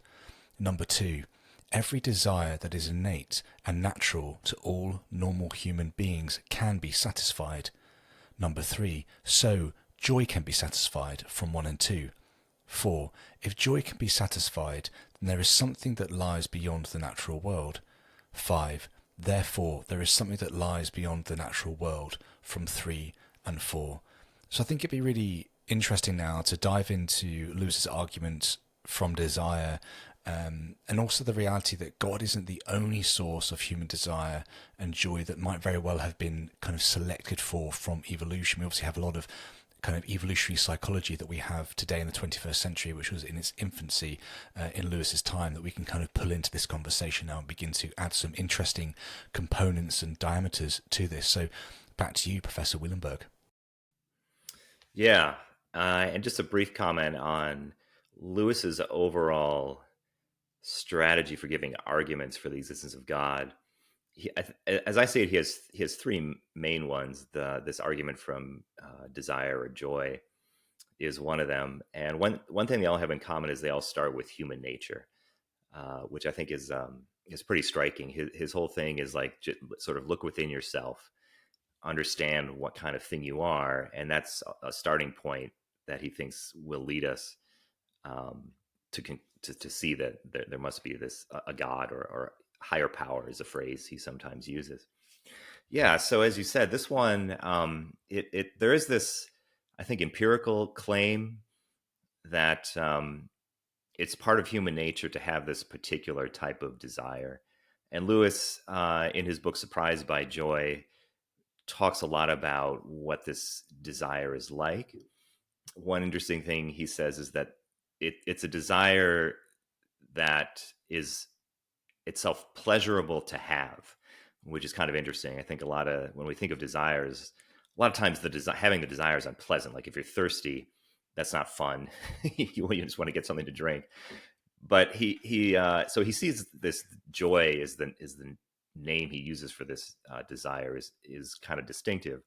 Number 2, every desire that is innate and natural to all normal human beings can be satisfied. Number 3, so joy can be satisfied from 1 and 2. 4, if joy can be satisfied, then there is something that lies beyond the natural world. 5, therefore there is something that lies beyond the natural world, from 3 and 4. So I think it'd be really interesting now to dive into Lewis's argument from desire, and also the reality that God isn't the only source of human desire and joy that might very well have been kind of selected for from evolution. We obviously have a lot of kind of evolutionary psychology that we have today in the 21st century, which was in its infancy in Lewis's time, that we can kind of pull into this conversation now and begin to add some interesting components and diameters to this. So back to you, Professor Wielenberg. Yeah, and just a brief comment on Lewis's overall strategy for giving arguments for the existence of God. As I see it, he has 3 main ones. This argument from desire or joy is one of them, and one thing they all have in common is they all start with human nature, which I think is pretty striking. His whole thing is like, just sort of look within yourself, understand what kind of thing you are, and that's a starting point that he thinks will lead us to see that there must be this a God or higher power is a phrase he sometimes uses. Yeah. So as you said, this one, there is this, I think, empirical claim that it's part of human nature to have this particular type of desire. And Lewis, in his book Surprised by Joy, talks a lot about what this desire is like. One interesting thing he says is that it's a desire that is itself pleasurable to have, which is kind of interesting. I think when we think of desires, a lot of times having the desire is unpleasant. Like if you're thirsty, that's not fun. You just want to get something to drink. But so he sees this joy is the name he uses for this desire is kind of distinctive.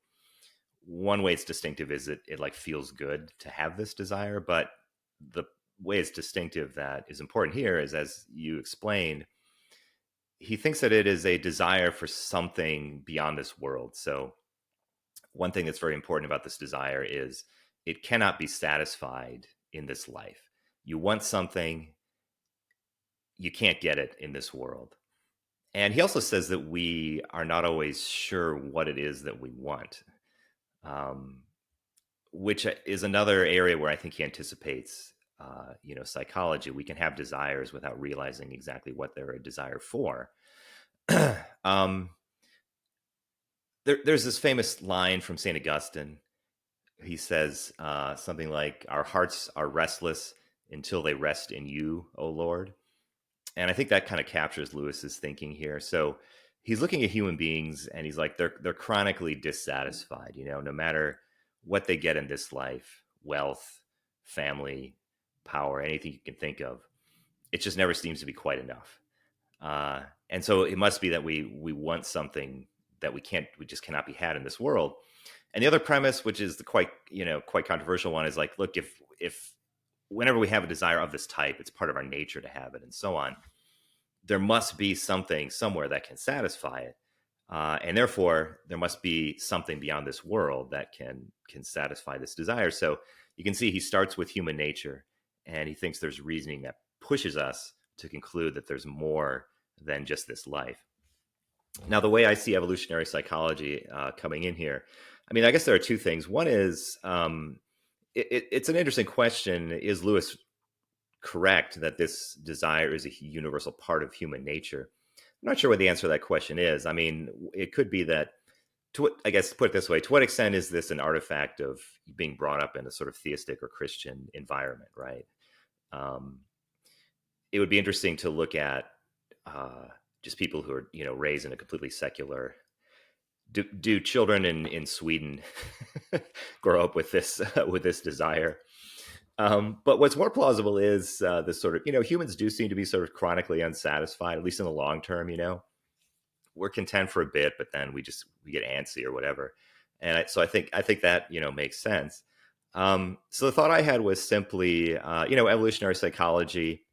One way it's distinctive is it like feels good to have this desire, but the way it's distinctive that is important here is, as you explained, he thinks that it is a desire for something beyond this world. So one thing that's very important about this desire is it cannot be satisfied in this life. You want something, you can't get it in this world. And he also says that we are not always sure what it is that we want, which is another area where I think he anticipates, psychology. We can have desires without realizing exactly what they're a desire for. There's this famous line from St. Augustine. He says something like, "Our hearts are restless until they rest in you, O Lord." And I think that kind of captures Lewis's thinking here. So he's looking at human beings and he's like, they're chronically dissatisfied, no matter what they get in this life, wealth, family, power, anything you can think of. It just never seems to be quite enough. And so it must be that we want something that we just cannot be had in this world. And the other premise, which is the quite controversial one, is like, look, if whenever we have a desire of this type, it's part of our nature to have it and so on. There must be something somewhere that can satisfy it. And therefore, there must be something beyond this world that can satisfy this desire. So you can see he starts with human nature, and he thinks there's reasoning that pushes us to conclude that there's more than just this life. Now, the way I see evolutionary psychology coming in here, I mean, I guess there are two things. One is it's an interesting question. Is Lewis correct that this desire is a universal part of human nature? I'm not sure what the answer to that question is. I mean, it could be that, I guess, put it this way, to what extent is this an artifact of being brought up in a sort of theistic or Christian environment, right? It would be interesting to look at just people who are, raised in a completely secular. Do children in Sweden grow up with this desire? But what's more plausible is this sort of, humans do seem to be sort of chronically unsatisfied, at least in the long term. We're content for a bit, but then we get antsy or whatever. And so I think that makes sense. So the thought I had was simply, evolutionary psychology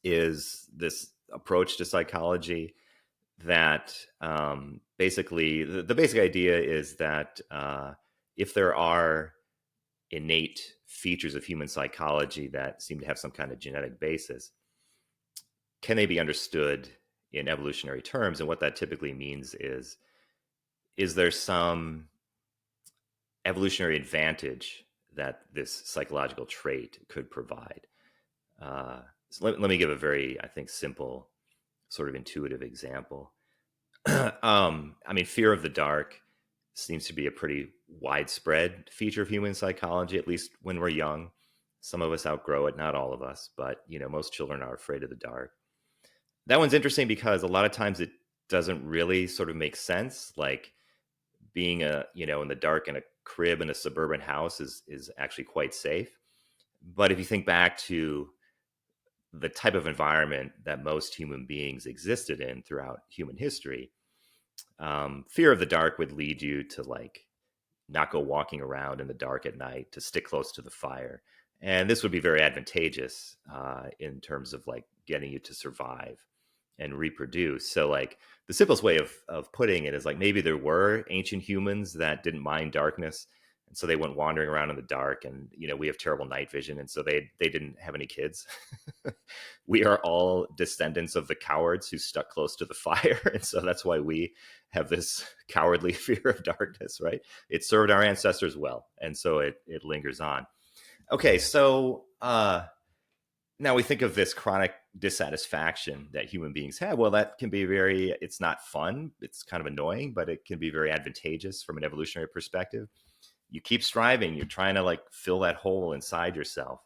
is this approach to psychology that basically the basic idea is that if there are innate features of human psychology that seem to have some kind of genetic basis, can they be understood in evolutionary terms? And what that typically means is there some evolutionary advantage that this psychological trait could provide? So let me give a very, I think, simple, sort of intuitive example. I mean, fear of the dark seems to be a pretty widespread feature of human psychology, at least when we're young. Some of us outgrow it, not all of us, but most children are afraid of the dark. That one's interesting because a lot of times it doesn't really sort of make sense. Like being in the dark in a crib in a suburban house is actually quite safe. But if you think back to the type of environment that most human beings existed in throughout human history, fear of the dark would lead you to like not go walking around in the dark at night, to stick close to the fire. And this would be very advantageous in terms of like getting you to survive and reproduce. So like the simplest way of putting it is like maybe there were ancient humans that didn't mind darkness, And so they went wandering around in the dark, and we have terrible night vision, and so they didn't have any kids. We are all descendants of the cowards who stuck close to the fire, and so that's why we have this cowardly fear of darkness, right? It served our ancestors well, and so it lingers on. Okay, so now we think of this chronic dissatisfaction that human beings have. Well, that can be it's not fun, it's kind of annoying, but it can be very advantageous from an evolutionary perspective. You keep striving, you're trying to like fill that hole inside yourself.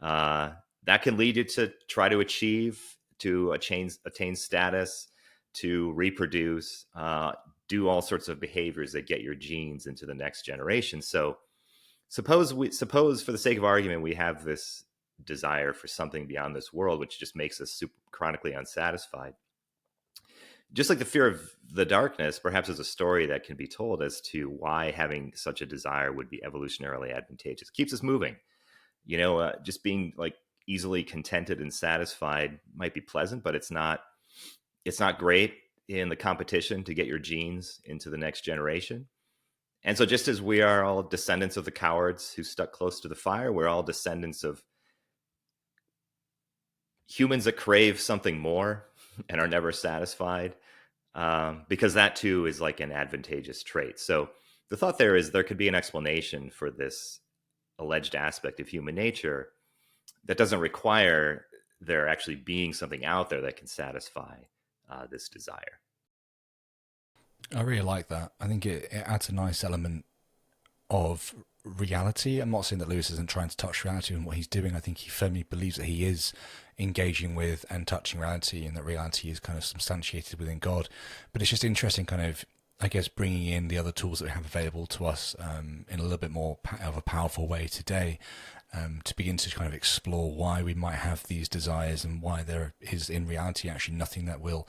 That can lead you to try to attain status, to reproduce, do all sorts of behaviors that get your genes into the next generation. So suppose for the sake of argument, we have this desire for something beyond this world, which just makes us super chronically unsatisfied. Just like the fear of the darkness, perhaps there's a story that can be told as to why having such a desire would be evolutionarily advantageous. It keeps us moving. Just being like easily contented and satisfied might be pleasant, but it's not great in the competition to get your genes into the next generation. And so just as we are all descendants of the cowards who stuck close to the fire, we're all descendants of humans that crave something more and are never satisfied, because that too is like an advantageous trait. So the thought there is there could be an explanation for this alleged aspect of human nature that doesn't require there actually being something out there that can satisfy this desire. I really like that. I think it adds a nice element of reality. I'm not saying that Lewis isn't trying to touch reality in what he's doing. I think he firmly believes that he is engaging with and touching reality, and that reality is kind of substantiated within God. But it's just interesting, kind of, I guess, bringing in the other tools that we have available to us in a little bit more of a powerful way today, to begin to kind of explore why we might have these desires and why there is in reality actually nothing that will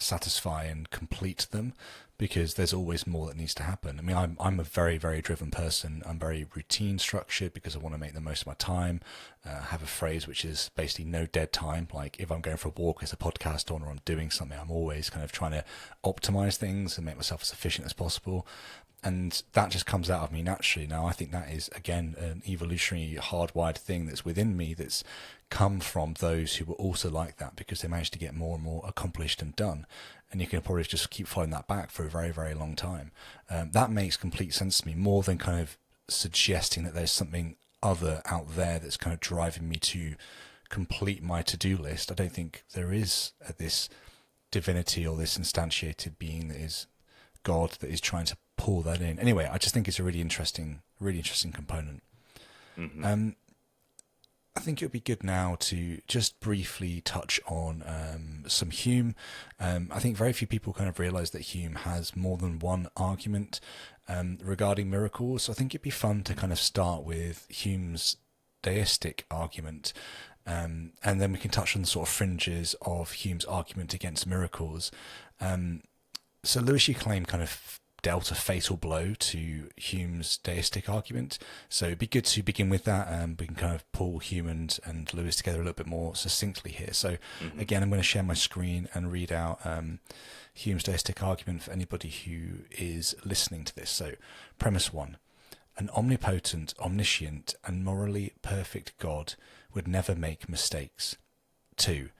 satisfy and complete them, because there's always more that needs to happen. I mean, I'm a very, very driven person. I'm very routine structured because I want to make the most of my time. I have a phrase which is basically no dead time. Like if I'm going for a walk as a podcast on, or I'm doing something, I'm always kind of trying to optimize things and make myself as efficient as possible. And that just comes out of me naturally. Now, I think that is, again, an evolutionary hardwired thing that's within me, that's come from those who were also like that, because they managed to get more and more accomplished and done. And you can probably just keep following that back for a very, very long time. That makes complete sense to me, more than kind of suggesting that there's something other out there that's kind of driving me to complete my to-do list. I don't think there is this divinity or this instantiated being that is God that is trying to pull that in. Anyway, I just think it's a really interesting component. Mm-hmm. I think it would be good now to just briefly touch on some Hume. I think very few people kind of realize that Hume has more than one argument regarding miracles. So I think it'd be fun to kind of start with Hume's Deistic argument, and then we can touch on the sort of fringes of Hume's argument against miracles. So Lewis, you claim, kind of dealt a fatal blow to Hume's Deistic argument. So it'd be good to begin with that. We can kind of pull Hume and Lewis together a little bit more succinctly here. So again, I'm going to share my screen and read out Hume's Deistic argument for anybody who is listening to this. So premise 1, an omnipotent, omniscient, and morally perfect God would never make mistakes. 2,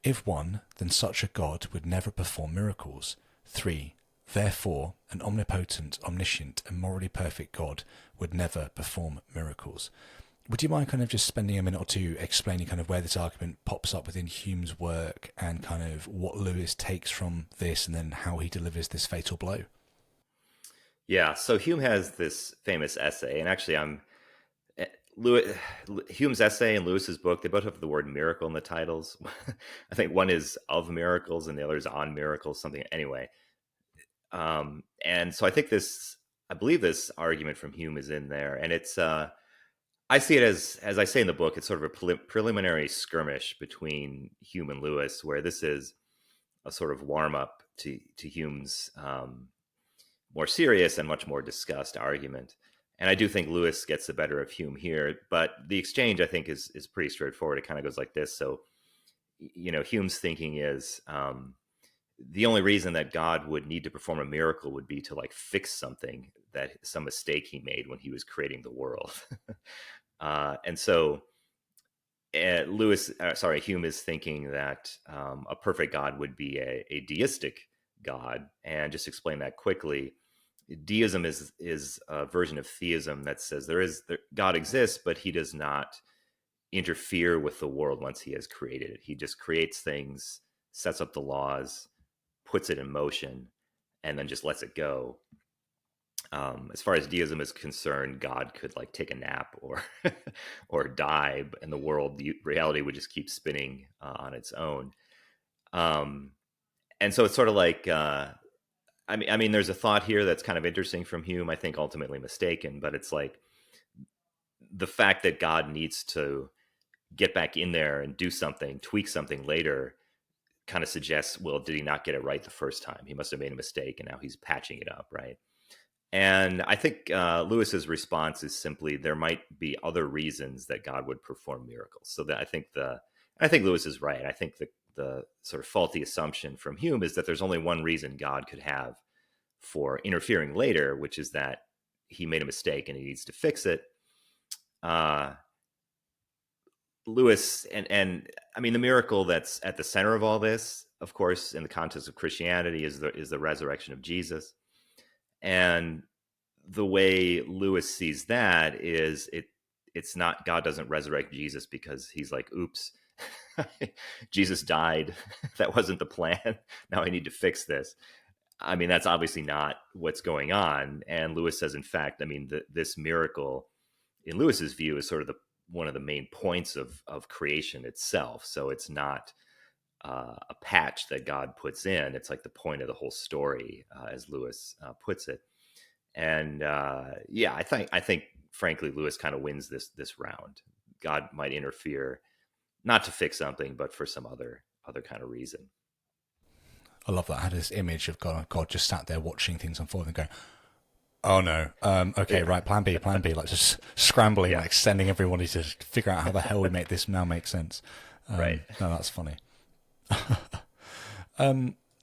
if one, then such a God would never perform miracles. 3, therefore, an omnipotent, omniscient, and morally perfect God would never perform miracles. Would you mind kind of just spending a minute or two explaining kind of where this argument pops up within Hume's work, and kind of what Lewis takes from this, and then how he delivers this fatal blow? Yeah, so Hume has this famous essay, and actually Hume's essay and Lewis's book, they both have the word miracle in the titles. I think one is of miracles and the other is on miracles, something. Anyway, and so I believe this argument from Hume is in there, and it's I see it as I say in the book, it's sort of a preliminary skirmish between Hume and Lewis, where this is a sort of warm up to Hume's more serious and much more discussed argument. And I do think Lewis gets the better of Hume here, but the exchange, I think, is pretty straightforward. It kind of goes like this. So, Hume's thinking is the only reason that God would need to perform a miracle would be to like fix something some mistake he made when he was creating the world. And so Hume is thinking that a perfect God would be a deistic God. And just explain that quickly. Deism is a version of theism that says God exists, but he does not interfere with the world once he has created it. He just creates things, sets up the laws, puts it in motion, and then just lets it go. As far as deism is concerned, God could like take a nap or or die, and reality would just keep spinning on its own. And so it's sort of like, I mean, there's a thought here that's kind of interesting from Hume. I think ultimately mistaken, but it's like the fact that God needs to get back in there and do something, tweak something later, kind of suggests, well, did he not get it right the first time? He must have made a mistake, and now he's patching it up, right? And I think Lewis's response is simply there might be other reasons that God would perform miracles. So that I think Lewis is right. I think the sort of faulty assumption from Hume is that there's only one reason God could have for interfering later, which is that he made a mistake and he needs to fix it. Lewis and I mean, the miracle that's at the center of all this, of course, in the context of Christianity, is the resurrection of Jesus. And the way Lewis sees that is it's not, God doesn't resurrect Jesus because he's like, oops, Jesus died. That wasn't the plan. Now I need to fix this. I mean, that's obviously not what's going on. And Lewis says, in fact, I mean, this miracle, in Lewis's view, is sort of one of the main points of creation itself. So it's not a patch that God puts in. It's like the point of the whole story, as Lewis puts it. And I think frankly, Lewis kind of wins this round. God might interfere, not to fix something, but for some other kind of reason. I love that. I had this image of God just sat there watching things unfold and going, oh no, okay, yeah. Right, plan B, like just scrambling, like sending everybody to figure out how the hell we make this now make sense. Right. No, that's funny.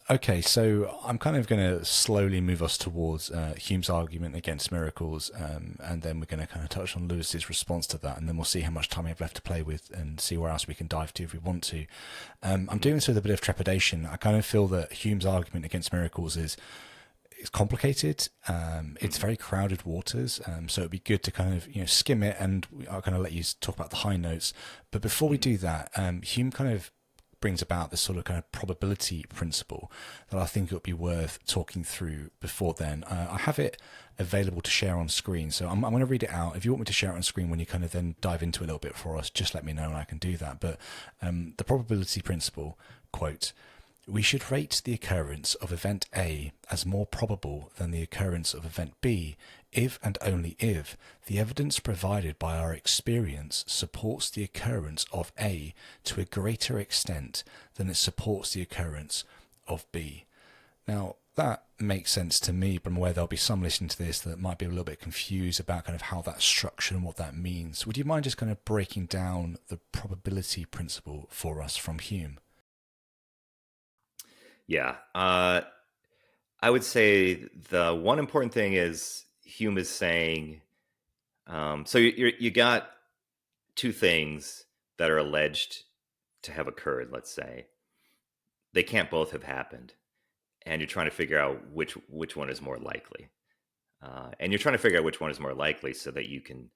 Okay, so I'm kind of going to slowly move us towards Hume's argument against miracles, and then we're going to kind of touch on Lewis's response to that, and then we'll see how much time we have left to play with and see where else we can dive to if we want to. I'm doing this with a bit of trepidation. I kind of feel that Hume's argument against miracles is complicated. It's very crowded waters, so it'd be good to kind of skim it, and I'll kind of let you talk about the high notes. But before we do that, Hume kind of brings about this sort of kind of probability principle that I think it would be worth talking through before then. I have it available to share on screen, so I'm going to read it out. If you want me to share it on screen when you kind of then dive into it a little bit for us, just let me know and I can do that. But the probability principle, quote, "We should rate the occurrence of event A as more probable than the occurrence of event B if and only if the evidence provided by our experience supports the occurrence of A to a greater extent than it supports the occurrence of B." Now, that makes sense to me, but I'm aware there'll be some listening to this that might be a little bit confused about kind of how that's structured and what that means. Would you mind just kind of breaking down the probability principle for us from Hume? Yeah. I would say the one important thing is Hume is saying, so you got two things that are alleged to have occurred, let's say. They can't both have happened. And you're trying to figure out which one is more likely. And you're trying to figure out which one is more likely so that you can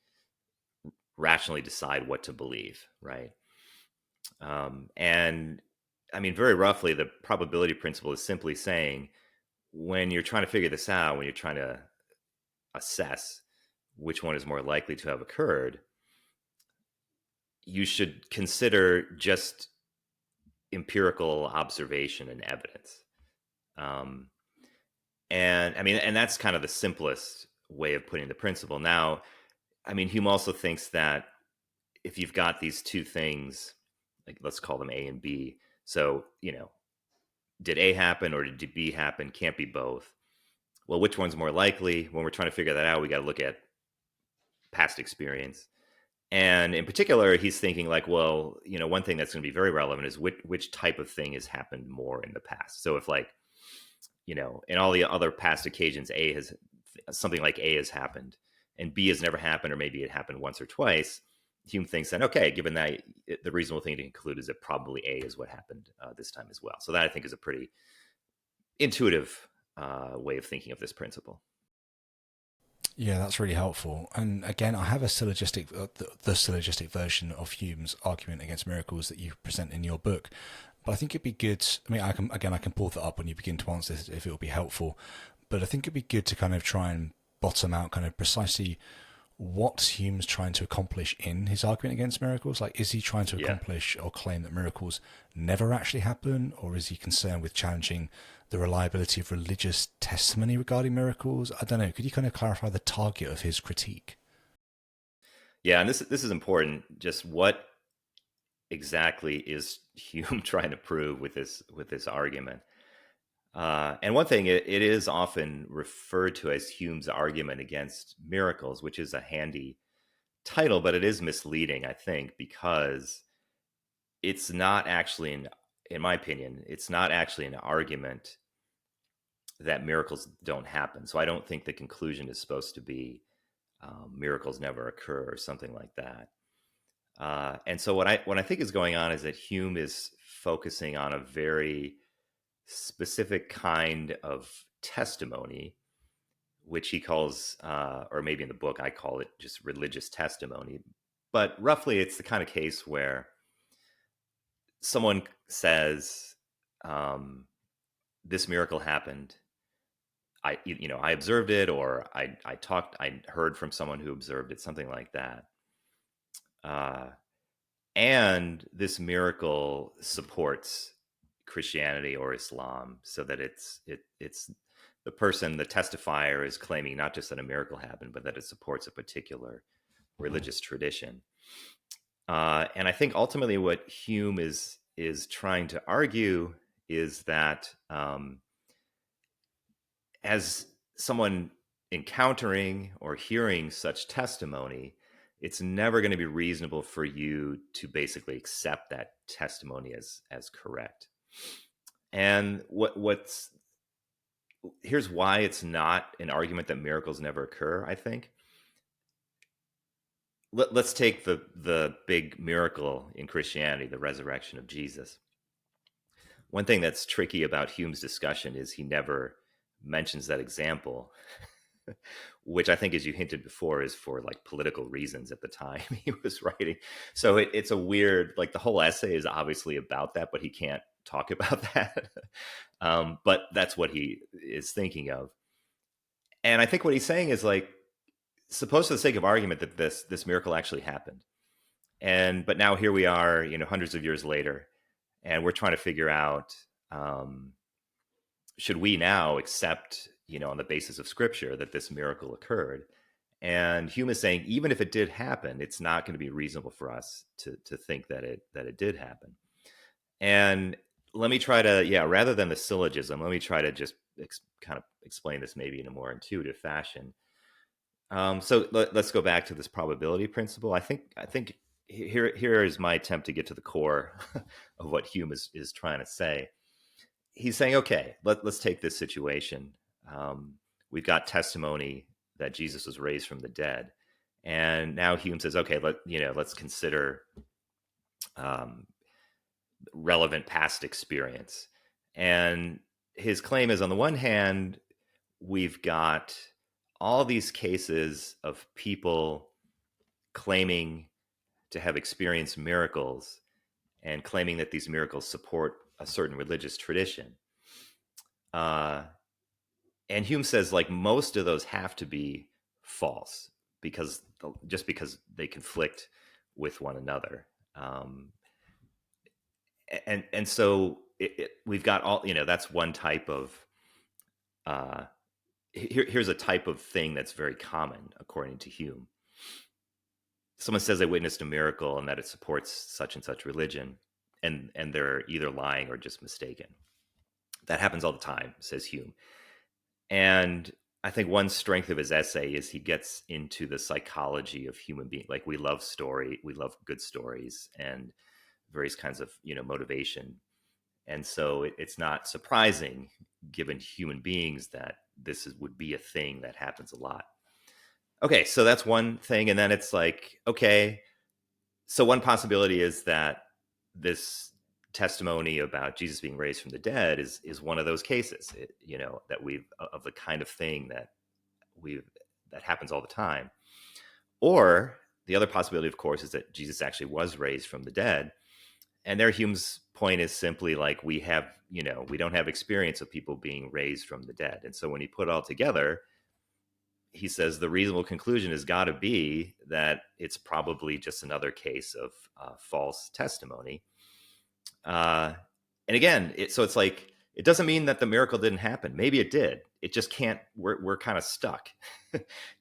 rationally decide what to believe, right? And I mean, very roughly, the probability principle is simply saying when you're trying to figure this out, when you're trying to assess which one is more likely to have occurred, you should consider just empirical observation and evidence. And I mean, and that's kind of the simplest way of putting the principle. Now, I mean, Hume also thinks that if you've got these two things, like let's call them A and B, so, did A happen or did B happen? Can't be both. Well, which one's more likely? When we're trying to figure that out, we got to look at past experience. And in particular, he's thinking like, well, one thing that's going to be very relevant is which type of thing has happened more in the past. So if like, in all the other past occasions, A has something like A has happened and B has never happened, or maybe it happened once or twice, Hume thinks that, okay, given that, the reasonable thing to conclude is that probably A is what happened this time as well. So that, I think, is a pretty intuitive way of thinking of this principle. Yeah, that's really helpful. And again, I have a syllogistic, the syllogistic version of Hume's argument against miracles that you present in your book. But I think it'd be good. I mean, I can pull that up when you begin to answer this if it will be helpful. But I think it'd be good to kind of try and bottom out kind of precisely what Hume's trying to accomplish in his argument against miracles. Like, is he trying to accomplish or claim that miracles never actually happen, or is he concerned with challenging the reliability of religious testimony regarding miracles? I don't know. Could you kind of clarify the target of his critique? Yeah, and this is important. Just what exactly is Hume trying to prove with this argument? And one thing, it is often referred to as Hume's argument against miracles, which is a handy title, but it is misleading, I think, because it's not actually, in my opinion, it's not actually an argument that miracles don't happen. So I don't think the conclusion is supposed to be miracles never occur or something like that. And so what I think is going on is that Hume is focusing on a very specific kind of testimony, which he calls, or maybe in the book I call it just religious testimony. But roughly, it's the kind of case where someone says, "This miracle happened. I observed it, or I heard from someone who observed it," something like that. And this miracle supports Christianity or Islam, so that it's the person, the testifier, is claiming not just that a miracle happened, but that it supports a particular religious tradition. And I think ultimately what Hume is trying to argue is that as someone encountering or hearing such testimony, it's never going to be reasonable for you to basically accept that testimony as correct. And here's why it's not an argument that miracles never occur, I think. Let's take the big miracle in Christianity, the resurrection of Jesus. One thing that's tricky about Hume's discussion is he never mentions that example, which I think, as you hinted before, is for like political reasons at the time he was writing. So it's a weird, like, the whole essay is obviously about that, but he can't talk about that. But that's what he is thinking of. And I think what he's saying is, like, suppose for the sake of argument that this miracle actually happened. But now here we are, hundreds of years later, and we're trying to figure out, should we now accept, on the basis of Scripture, that this miracle occurred? And Hume is saying, even if it did happen, it's not going to be reasonable for us to think that it did happen. And let me try to, rather than the syllogism, let me try to just kind of explain this maybe in a more intuitive fashion. So let's go back to this probability principle. I think here is my attempt to get to the core of what Hume is trying to say. He's saying, okay, let's take this situation. We've got testimony that Jesus was raised from the dead, and now Hume says, okay, let's consider relevant past experience. And his claim is, on the one hand, we've got all these cases of people claiming to have experienced miracles and claiming that these miracles support a certain religious tradition. And Hume says, like, most of those have to be false because they conflict with one another. And so we've got all, that's one type of, here's a type of thing that's very common, according to Hume. Someone says they witnessed a miracle and that it supports such and such religion, and they're either lying or just mistaken. That happens all the time, says Hume. And I think one strength of his essay is he gets into the psychology of human beings. Like, we love good stories and various kinds of, motivation. And so it's not surprising, given human beings, that would be a thing that happens a lot. Okay, so that's one thing. And then it's like, okay, so one possibility is that this testimony about Jesus being raised from the dead is one of those cases, that of the kind of thing that happens all the time. Or the other possibility, of course, is that Jesus actually was raised from the dead. And there, Hume's point is simply like, we don't have experience of people being raised from the dead. And so when you put it all together, he says the reasonable conclusion has got to be that it's probably just another case of false testimony. And again, it's like, it doesn't mean that the miracle didn't happen. Maybe it did. It just can't. We're kind of stuck.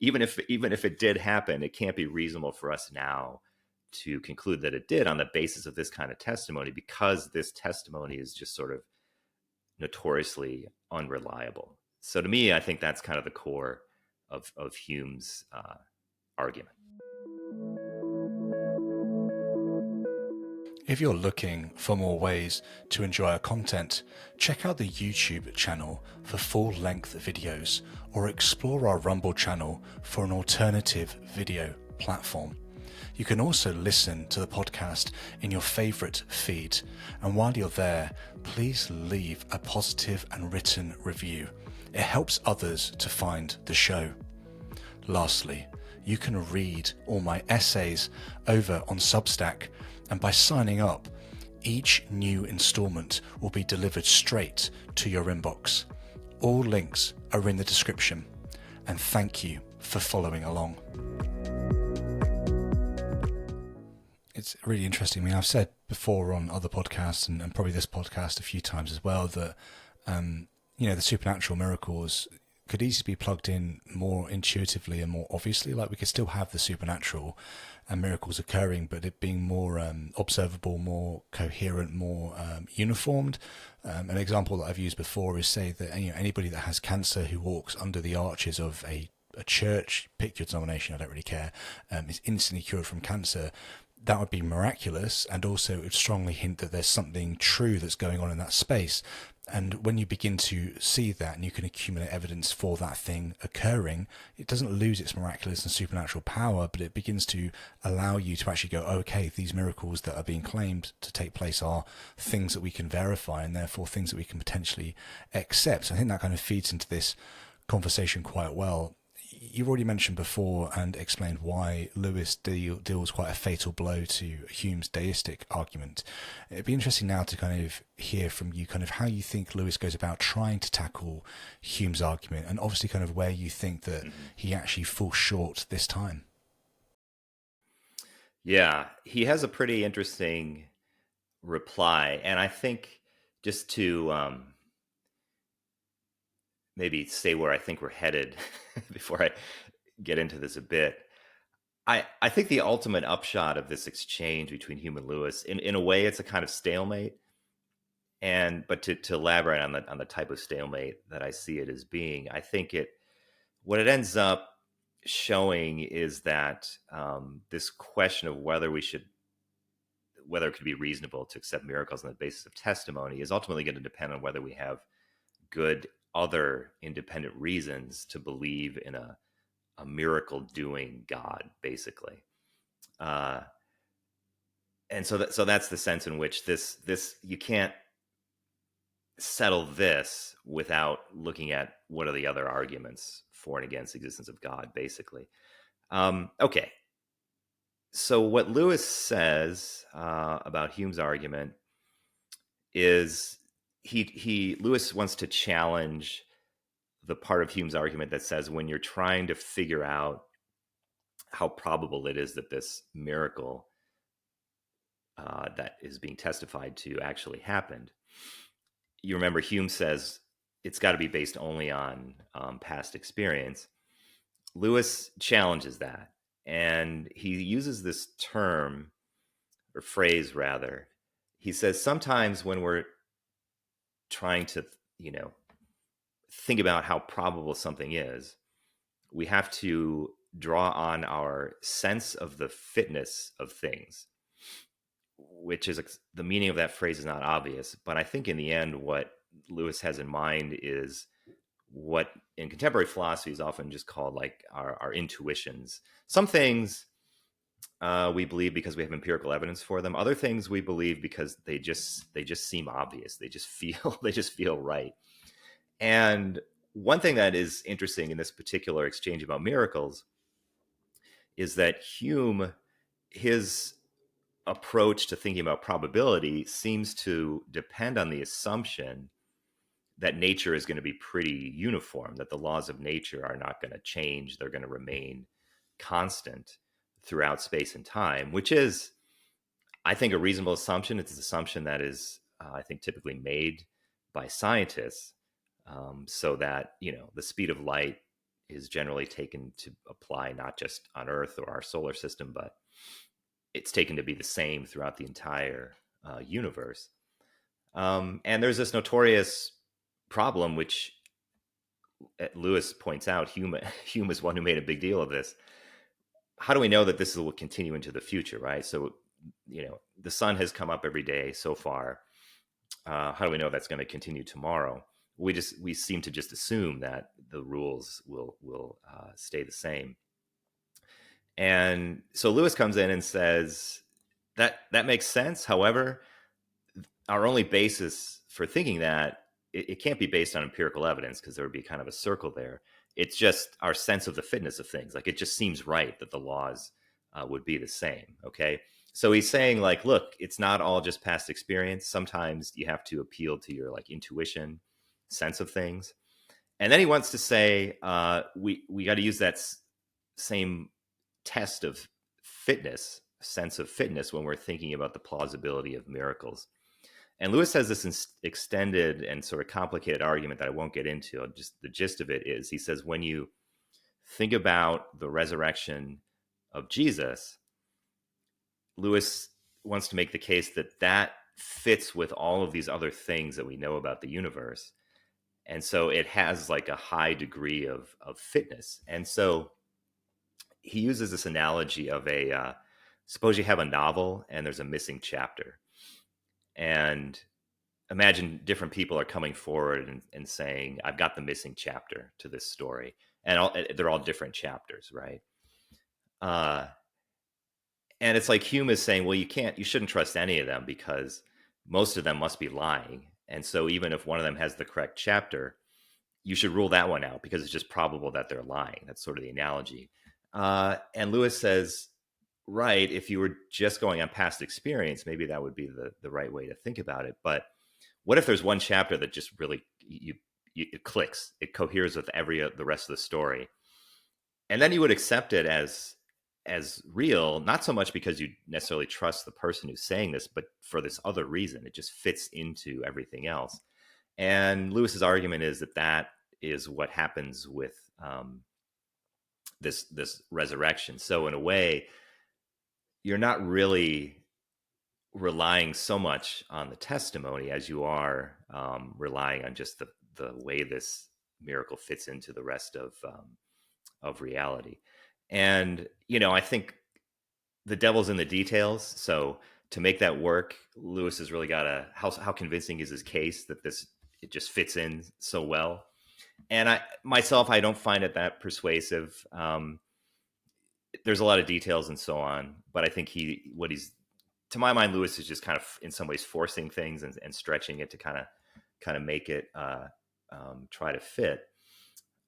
even if it did happen, it can't be reasonable for us now to conclude that it did on the basis of this kind of testimony, because this testimony is just sort of notoriously unreliable. So to me, I think that's kind of the core of Hume's argument. If you're looking for more ways to enjoy our content, check out the YouTube channel for full-length videos, or explore our Rumble channel for an alternative video platform. You can also listen to the podcast in your favourite feed, and while you're there, please leave a positive and written review. It helps others to find the show. Lastly, you can read all my essays over on Substack, and by signing up, each new instalment will be delivered straight to your inbox. All links are in the description, and thank you for following along. It's really interesting. I mean, I've said before on other podcasts and probably this podcast a few times as well that, the supernatural miracles could easily be plugged in more intuitively and more obviously. Like, we could still have the supernatural and miracles occurring, but it being more observable, more coherent, more uniformed. An example that I've used before is, say that anybody that has cancer who walks under the arches of a church, pick your denomination, I don't really care, is instantly cured from cancer. That would be miraculous, and also it would strongly hint that there's something true that's going on in that space. And when you begin to see that and you can accumulate evidence for that thing occurring, it doesn't lose its miraculous and supernatural power, but it begins to allow you to actually go, okay, these miracles that are being claimed to take place are things that we can verify, and therefore things that we can potentially accept. So I think that kind of feeds into this conversation quite well. You've already mentioned before and explained why Lewis deals quite a fatal blow to Hume's deistic argument. It'd be interesting now to kind of hear from you kind of how you think Lewis goes about trying to tackle Hume's argument, and obviously kind of where you think that he actually falls short this time. Yeah, he has a pretty interesting reply. And I think, just to maybe say where I think we're headed before I get into this a bit, I think the ultimate upshot of this exchange between Hume and Lewis, in a way, it's a kind of stalemate. But to elaborate on the type of stalemate that I see it as being, I think what it ends up showing is that this question of whether it could be reasonable to accept miracles on the basis of testimony is ultimately going to depend on whether we have good other independent reasons to believe in a miracle doing God, basically. And so that's the sense in which this you can't settle this without looking at what are the other arguments for and against the existence of God, basically. Okay. So what Lewis says about Hume's argument is Lewis wants to challenge the part of Hume's argument that says, when you're trying to figure out how probable it is that this miracle that is being testified to actually happened, you remember Hume says it's got to be based only on past experience. Lewis challenges that, and he uses this term, or phrase rather. He says sometimes when we're trying to, think about how probable something is, we have to draw on our sense of the fitness of things, which is the meaning of that phrase is not obvious. But I think in the end, what Lewis has in mind is what in contemporary philosophy is often just called like our intuitions. Some things we believe because we have empirical evidence for them. Other things we believe because they just seem obvious. They just feel they just feel right. And one thing that is interesting in this particular exchange about miracles is that Hume, his approach to thinking about probability seems to depend on the assumption that nature is going to be pretty uniform, that the laws of nature are not going to change. They're going to remain constant throughout space and time, which is, I think, a reasonable assumption. It's an assumption that is, I think, typically made by scientists, so that, the speed of light is generally taken to apply not just on Earth or our solar system, but it's taken to be the same throughout the entire universe. And there's this notorious problem, which Lewis points out. Hume is one who made a big deal of this. How do we know that this will continue into the future, right? So, the sun has come up every day so far. How do we know that's going to continue tomorrow? We seem to just assume that the rules will stay the same. And so Lewis comes in and says that makes sense. However, our only basis for thinking that, it can't be based on empirical evidence, because there would be kind of a circle there. It's just our sense of the fitness of things. Like, it just seems right that the laws would be the same. Okay. So he's saying, like, look, it's not all just past experience. Sometimes you have to appeal to your intuition, sense of things. And then he wants to say, we got to use that same test of fitness, sense of fitness, when we're thinking about the plausibility of miracles. And Lewis has this extended and sort of complicated argument that I won't get into. Just the gist of it is, he says, when you think about the resurrection of Jesus, Lewis wants to make the case that fits with all of these other things that we know about the universe. And so it has like a high degree of fitness. And so he uses this analogy of suppose you have a novel and there's a missing chapter. And imagine different people are coming forward and saying, I've got the missing chapter to this story. And they're all different chapters, right? And it's like Hume is saying, well, you shouldn't trust any of them, because most of them must be lying. And so even if one of them has the correct chapter, you should rule that one out, because it's just probable that they're lying. That's sort of the analogy. And Lewis says, right, if you were just going on past experience, maybe that would be the right way to think about it. But what if there's one chapter that just really, it clicks, it coheres with the rest of the story? And then you would accept it as real, not so much because you necessarily trust the person who's saying this, but for this other reason. It just fits into everything else. And Lewis's argument is that is what happens with this resurrection. So in a way, you're not really relying so much on the testimony as you are relying on just the way this miracle fits into the rest of reality. And, I think the devil's in the details. So to make that work, Lewis has really got to, how convincing is his case that it just fits in so well? And I don't find it that persuasive. There's a lot of details and so on, but I think to my mind, Lewis is just kind of in some ways forcing things and stretching it to kind of make it try to fit.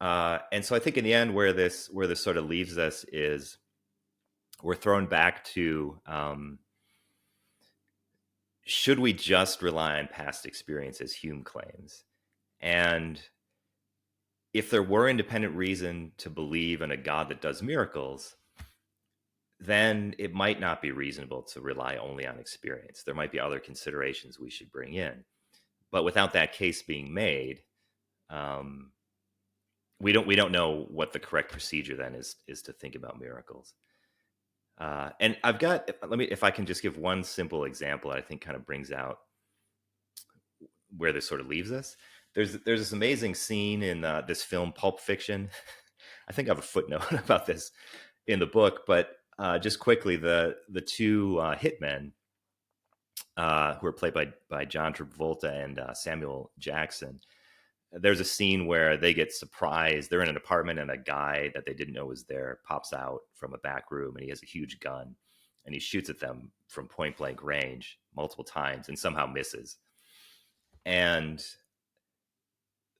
And so I think in the end, where this sort of leaves us is we're thrown back to, should we just rely on past experience, as Hume claims? And if there were independent reason to believe in a God that does miracles, then it might not be reasonable to rely only on experience. There might be other considerations we should bring in. But without that case being made, we don't know what the correct procedure then is to think about miracles. And I've got, if I can just give one simple example that I think kind of brings out where this sort of leaves us. There's this amazing scene in this film Pulp Fiction. I think I have a footnote about this in the book, but just quickly, the two hitmen who are played by John Travolta and Samuel Jackson, there's a scene where they get surprised. They're in an apartment and a guy that they didn't know was there pops out from a back room and he has a huge gun and he shoots at them from point blank range multiple times and somehow misses. And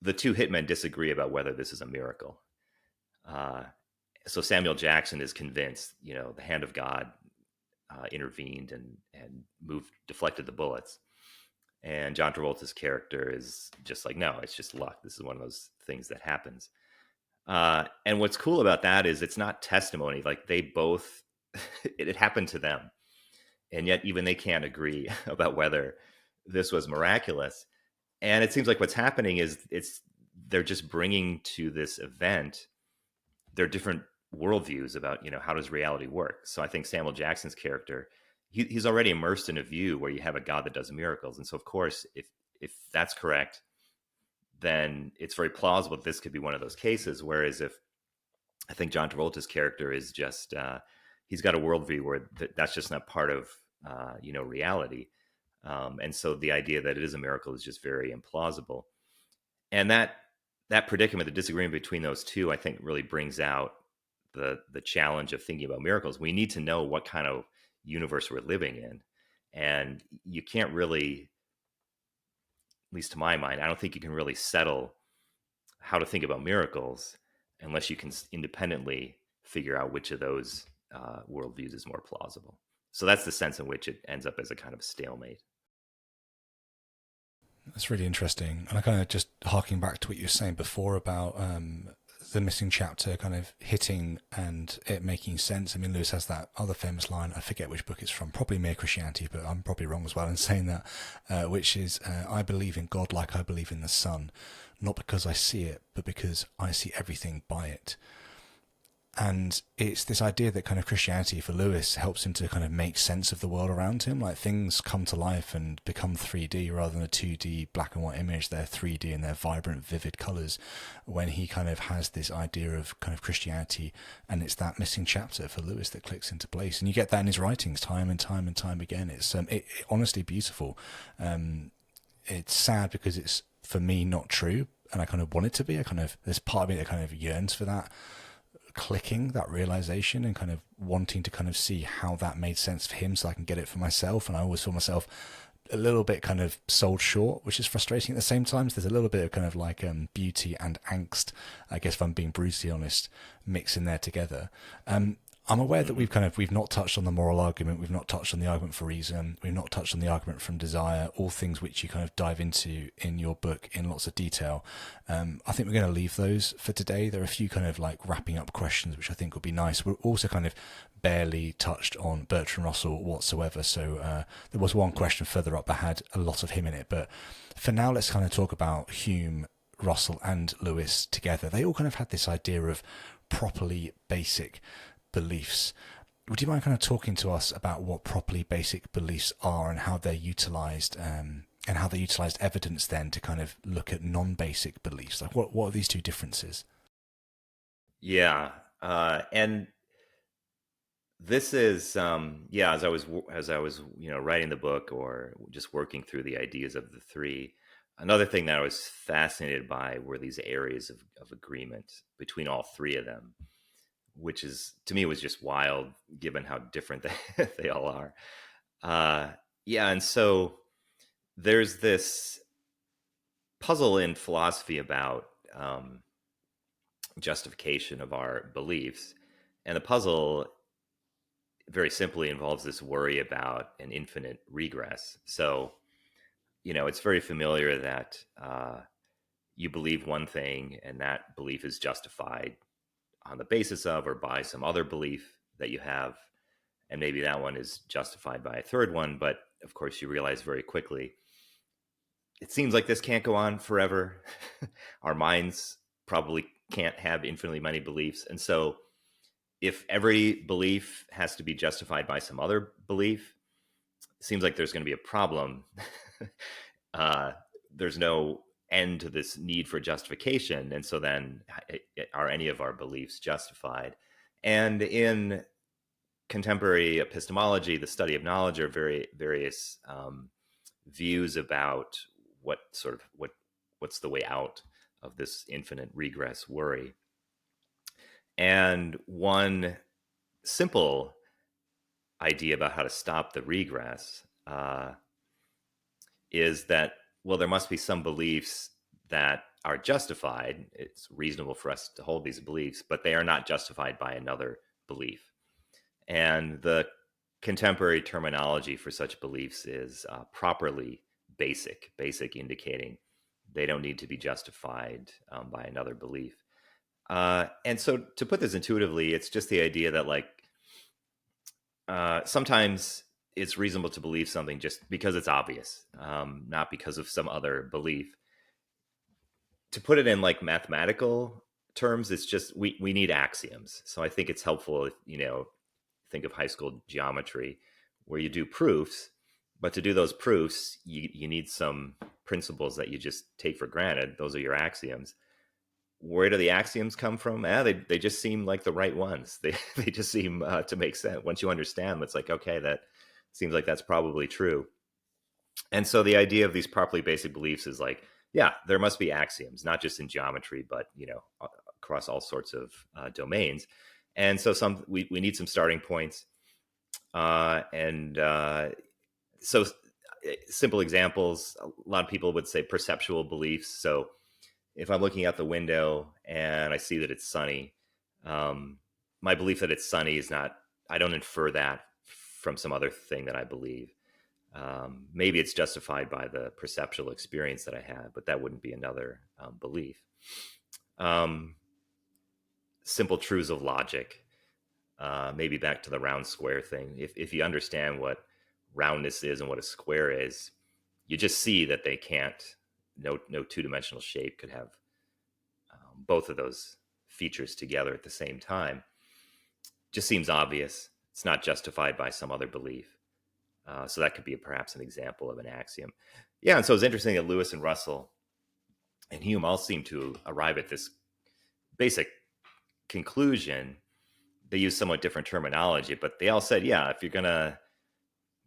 the two hitmen disagree about whether this is a miracle. So Samuel Jackson is convinced, the hand of God intervened and deflected the bullets. And John Travolta's character is just like, no, it's just luck. This is one of those things that happens. And what's cool about that is it's not testimony. Like they both, it happened to them. And yet even they can't agree about whether this was miraculous. And it seems like what's happening is they're just bringing to this event their different worldviews about, how does reality work? So I think Samuel Jackson's character, he's already immersed in a view where you have a God that does miracles. And so, of course, if that's correct, then it's very plausible that this could be one of those cases. Whereas if I think John Travolta's character is just, he's got a worldview where that's just not part of, reality. And so the idea that it is a miracle is just very implausible. And that predicament, the disagreement between those two, I think really brings out the challenge of thinking about miracles. We need to know what kind of universe we're living in. And you can't really, at least to my mind, I don't think you can really settle how to think about miracles unless you can independently figure out which of those worldviews is more plausible. So that's the sense in which it ends up as a kind of stalemate. That's really interesting. And I kind of just harking back to what you were saying before about the missing chapter kind of hitting and it making sense. I mean, Lewis has that other famous line, I forget which book it's from, probably Mere Christianity, but I'm probably wrong as well in saying that, which is, I believe in God like I believe in the sun, not because I see it, but because I see everything by it. And it's this idea that kind of Christianity for Lewis helps him to kind of make sense of the world around him. Like things come to life and become 3D rather than a 2D black and white image. They're 3D and they're vibrant, vivid colors when he kind of has this idea of kind of Christianity. And it's that missing chapter for Lewis that clicks into place. And you get that in his writings time and time and time again. It's honestly beautiful. It's sad because it's, for me, not true. And I kind of want it to be. There's part of me that kind of yearns for that clicking, that realization, and kind of wanting to kind of see how that made sense for him so I can get it for myself. And I always feel myself a little bit kind of sold short, which is frustrating at the same time. So there's a little bit of kind of like beauty and angst, I guess, if I'm being brutally honest, mixing there together. I'm aware that we've not touched on the moral argument, we've not touched on the argument for reason, we've not touched on the argument from desire, all things which you kind of dive into in your book in lots of detail. I think we're going to leave those for today. There are a few kind of like wrapping up questions which I think would be nice. We're also kind of barely touched on Bertrand Russell whatsoever, so there was one question further up that had a lot of him in it. But for now, let's kind of talk about Hume, Russell and Lewis together. They all kind of had this idea of properly basic beliefs. Would you mind kind of talking to us about what properly basic beliefs are and how they're utilized, and how they utilized evidence then to kind of look at non-basic beliefs? Like what are these two differences? Yeah, and this is as I was writing the book or just working through the ideas of the three. Another thing that I was fascinated by were these areas of agreement between all three of them, which is, to me, was just wild given how different they all are. And so there's this puzzle in philosophy about justification of our beliefs. And the puzzle very simply involves this worry about an infinite regress. So, it's very familiar that you believe one thing and that belief is justified on the basis of or by some other belief that you have, and maybe that one is justified by a third one. But of course you realize very quickly it seems like this can't go on forever. Our minds probably can't have infinitely many beliefs, and so if every belief has to be justified by some other belief, it seems like there's going to be a problem. There's no end to this need for justification. And so then are any of our beliefs justified? And in contemporary epistemology, the study of knowledge, are various views about what's the way out. of this infinite regress worry. And one simple idea about how to stop the regress is that, well, there must be some beliefs that are justified. It's reasonable for us to hold these beliefs, but they are not justified by another belief. And the contemporary terminology for such beliefs is properly basic indicating they don't need to be justified by another belief. And so to put this intuitively, it's just the idea that like sometimes it's reasonable to believe something just because it's obvious, not because of some other belief. To put it in like mathematical terms, it's just we need axioms. So I think it's helpful if, think of high school geometry where you do proofs, but to do those proofs, you need some principles that you just take for granted. Those are your axioms. Where do the axioms come from? They just seem like the right ones. They just seem to make sense. Once you understand them, it's like, okay, that seems like that's probably true. And so the idea of these properly basic beliefs is like, yeah, there must be axioms, not just in geometry, but across all sorts of domains. And so we need some starting points. So simple examples, a lot of people would say perceptual beliefs. So if I'm looking out the window and I see that it's sunny, my belief that it's sunny is not, I don't infer that from some other thing that I believe. Maybe it's justified by the perceptual experience that I had, but that wouldn't be another belief. Simple truths of logic, maybe back to the round square thing. If you understand what roundness is and what a square is, you just see that they can't, no two-dimensional shape could have both of those features together at the same time. Just seems obvious. It's not justified by some other belief. So that could be perhaps an example of an axiom. Yeah, and so it's interesting that Lewis and Russell and Hume all seem to arrive at this basic conclusion. They use somewhat different terminology, but they all said, yeah, if you're going to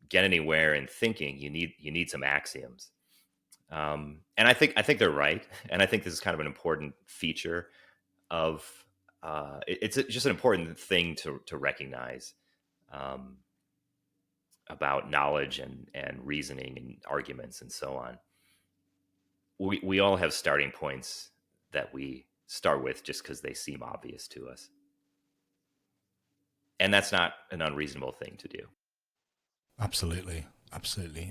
get anywhere in thinking, you need some axioms. And I think they're right. And I think this is kind of an important feature of it's just an important thing to recognize about knowledge and reasoning and arguments and so on. We all have starting points that we start with just because they seem obvious to us. And that's not an unreasonable thing to do. Absolutely.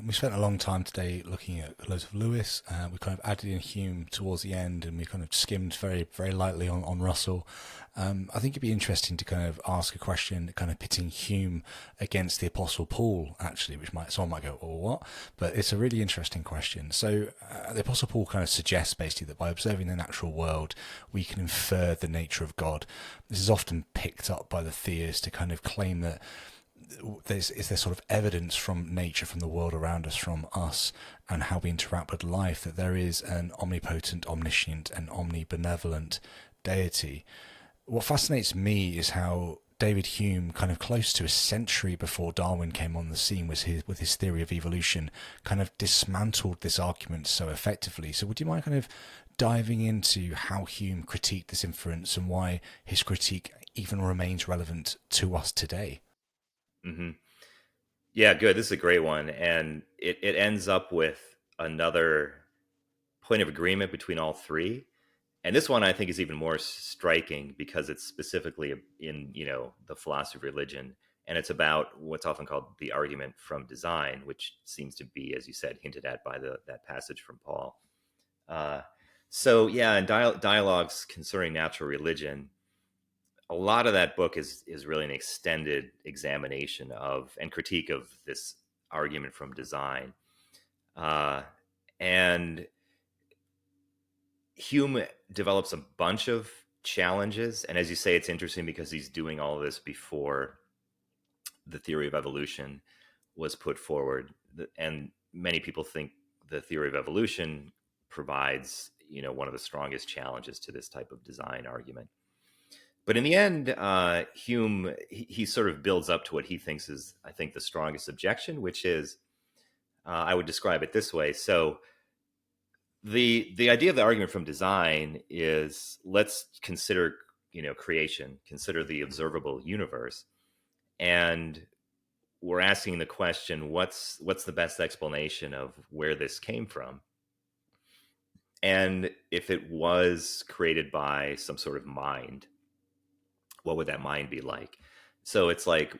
We spent a long time today looking at loads of Lewis. We kind of added in Hume towards the end, and we kind of skimmed very, very lightly on Russell. I think it'd be interesting to kind of ask a question, kind of pitting Hume against the Apostle Paul, actually, which someone might go, oh, what? But it's a really interesting question. So the Apostle Paul kind of suggests basically that by observing the natural world, we can infer the nature of God. This is often picked up by the theists to kind of claim that is there sort of evidence from nature, from the world around us, from us, and how we interact with life, that there is an omnipotent, omniscient, and omnibenevolent deity. What fascinates me is how David Hume, kind of close to a century before Darwin came on the scene with his theory of evolution, kind of dismantled this argument so effectively. So would you mind kind of diving into how Hume critiqued this inference and why his critique even remains relevant to us today? Mm-hmm. Yeah, good. This is a great one. And it ends up with another point of agreement between all three. And this one I think is even more striking because it's specifically in, the philosophy of religion. And it's about what's often called the argument from design, which seems to be, as you said, hinted at by that passage from Paul. In dialogues concerning natural religion, a lot of that book is really an extended examination of and critique of this argument from design. And Hume develops a bunch of challenges. And as you say, it's interesting because he's doing all of this before the theory of evolution was put forward. And many people think the theory of evolution provides, one of the strongest challenges to this type of design argument. But in the end, Hume, he sort of builds up to what he thinks is, I think, the strongest objection, which is, I would describe it this way. So The idea of the argument from design is, let's consider, creation, consider the observable universe, and we're asking the question, what's the best explanation of where this came from? And if it was created by some sort of mind, what would that mind be like? So it's like,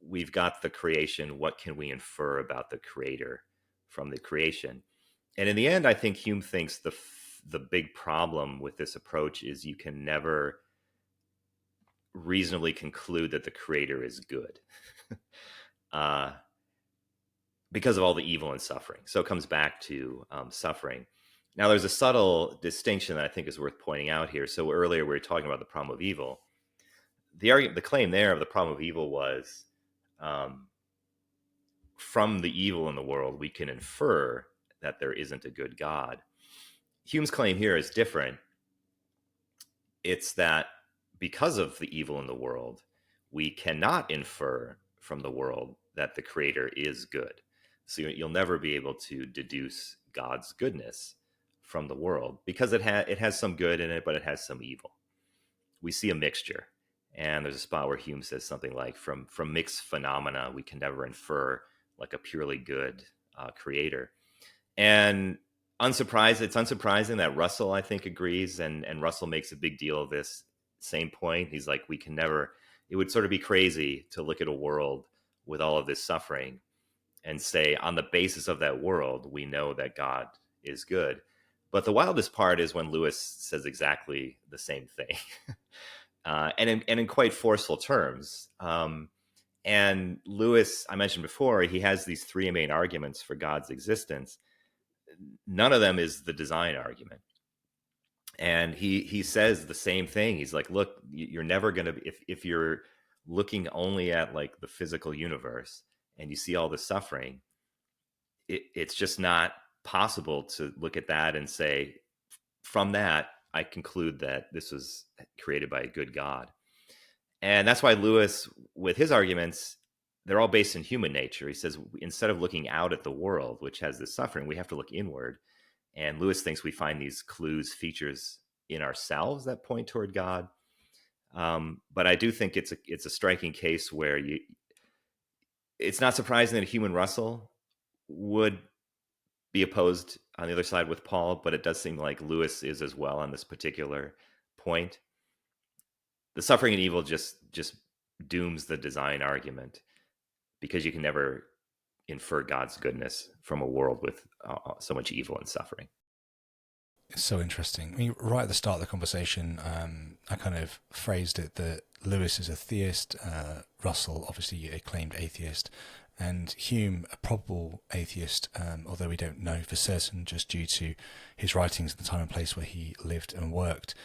we've got the creation. What can we infer about the creator from the creation? And in the end, I think Hume thinks the big problem with this approach is you can never reasonably conclude that the creator is good, uh, because of all the evil and suffering. So it comes back to suffering. Now, there's a subtle distinction that I think is worth pointing out here. So earlier we were talking about the problem of evil. The claim there of the problem of evil was, from the evil in the world, we can infer that there isn't a good God. Hume's claim here is different. It's that because of the evil in the world, we cannot infer from the world that the creator is good. So you'll never be able to deduce God's goodness from the world, because it has some good in it, but it has some evil. We see a mixture. And there's a spot where Hume says something like, from mixed phenomena, we can never infer like a purely good creator. And it's unsurprising that Russell, I think, agrees, and Russell makes a big deal of this same point. He's like, it would sort of be crazy to look at a world with all of this suffering and say, on the basis of that world, we know that God is good. But the wildest part is when Lewis says exactly the same thing, and in quite forceful terms. And Lewis, I mentioned before, he has these three main arguments for God's existence. None of them is the design argument. And he says the same thing. He's like, look, you're never going to be, if you're looking only at like the physical universe and you see all the suffering, it's just not possible to look at that and say, from that, I conclude that this was created by a good God. And that's why Lewis, with his arguments, they're all based in human nature. He says, instead of looking out at the world, which has this suffering, we have to look inward. And Lewis thinks we find these clues, features in ourselves that point toward God. But I do think it's a striking case where it's not surprising that Hume and Russell would be opposed on the other side with Paul, but it does seem like Lewis is as well on this particular point. The suffering and evil just dooms the design argument, because you can never infer God's goodness from a world with so much evil and suffering. It's so interesting. I mean, right at the start of the conversation, I kind of phrased it that Lewis is a theist, Russell, obviously a claimed atheist, and Hume, a probable atheist, although we don't know for certain just due to his writings and the time and place where he lived and worked.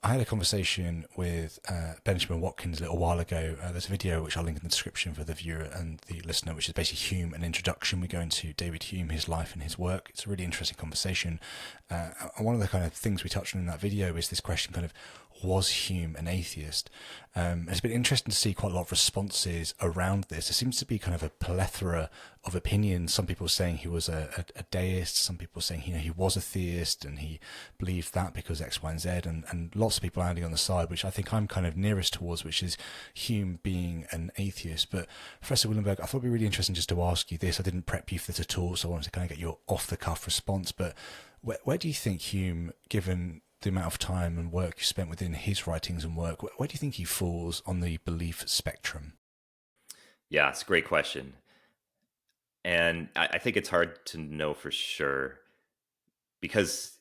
I had a conversation with Benjamin Watkins a little while ago. There's a video which I'll link in the description for the viewer and the listener, which is basically Hume, an introduction. We go into David Hume, his life and his work. It's a really interesting conversation. And one of the kind of things we touched on in that video is this question kind of, was Hume an atheist? It's been interesting to see quite a lot of responses around this. There seems to be kind of a plethora of opinions. Some people saying he was a deist, some people saying he was a theist and he believed that because X, Y, and Z, and lots of people landing on the side, which I think I'm kind of nearest towards, which is Hume being an atheist. But Professor Wielenberg, I thought it'd be really interesting just to ask you this. I didn't prep you for this at all, so I wanted to kind of get your off-the-cuff response. But where do you think Hume, given the amount of time and work you spent within his writings and work, where do you think he falls on the belief spectrum? Yeah, it's a great question. And I think it's hard to know for sure, because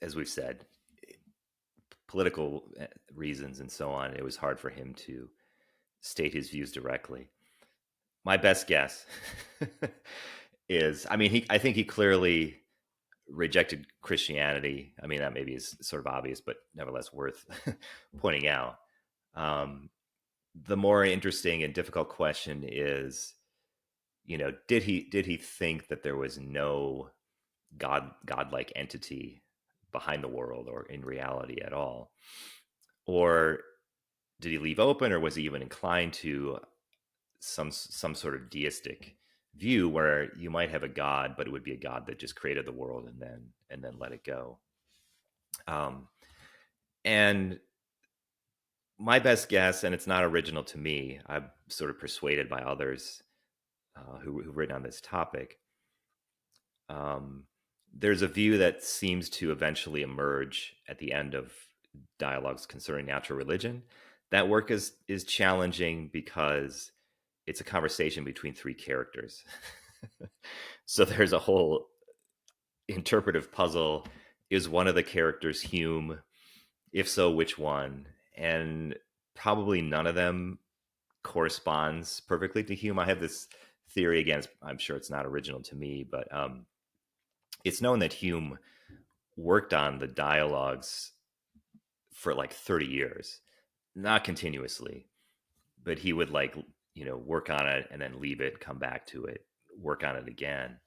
as we've said, political reasons and so on, it was hard for him to state his views directly. My best guess is, I think he clearly rejected Christianity. I mean, that maybe is sort of obvious, but nevertheless worth pointing out. The more interesting and difficult question is, did he think that there was no godlike entity behind the world or in reality at all? Or did he leave open, or was he even inclined to some sort of deistic view where you might have a god, but it would be a god that just created the world and then let it go. And my best guess, and it's not original to me, I'm sort of persuaded by others who've written on this topic. There's a view that seems to eventually emerge at the end of dialogues concerning natural religion. That work is challenging because it's a conversation between three characters. So there's a whole interpretive puzzle. Is one of the characters Hume? If so, which one? And probably none of them corresponds perfectly to Hume. I have this theory, again, I'm sure it's not original to me, but it's known that Hume worked on the dialogues for like 30 years, not continuously, but he would work on it and then leave it, come back to it, work on it again.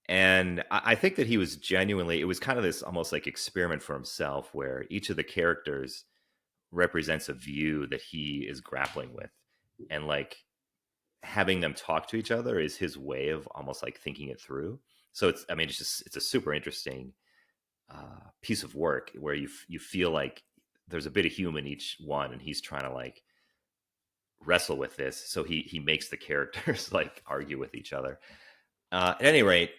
And I think that he was genuinely, it was kind of this almost like experiment for himself where each of the characters represents a view that he is grappling with. And like having them talk to each other is his way of almost like thinking it through. So it's a super interesting piece of work where you feel like there's a bit of Hume in each one, and he's trying to like wrestle with this. So he makes the characters like argue with each other. At any rate,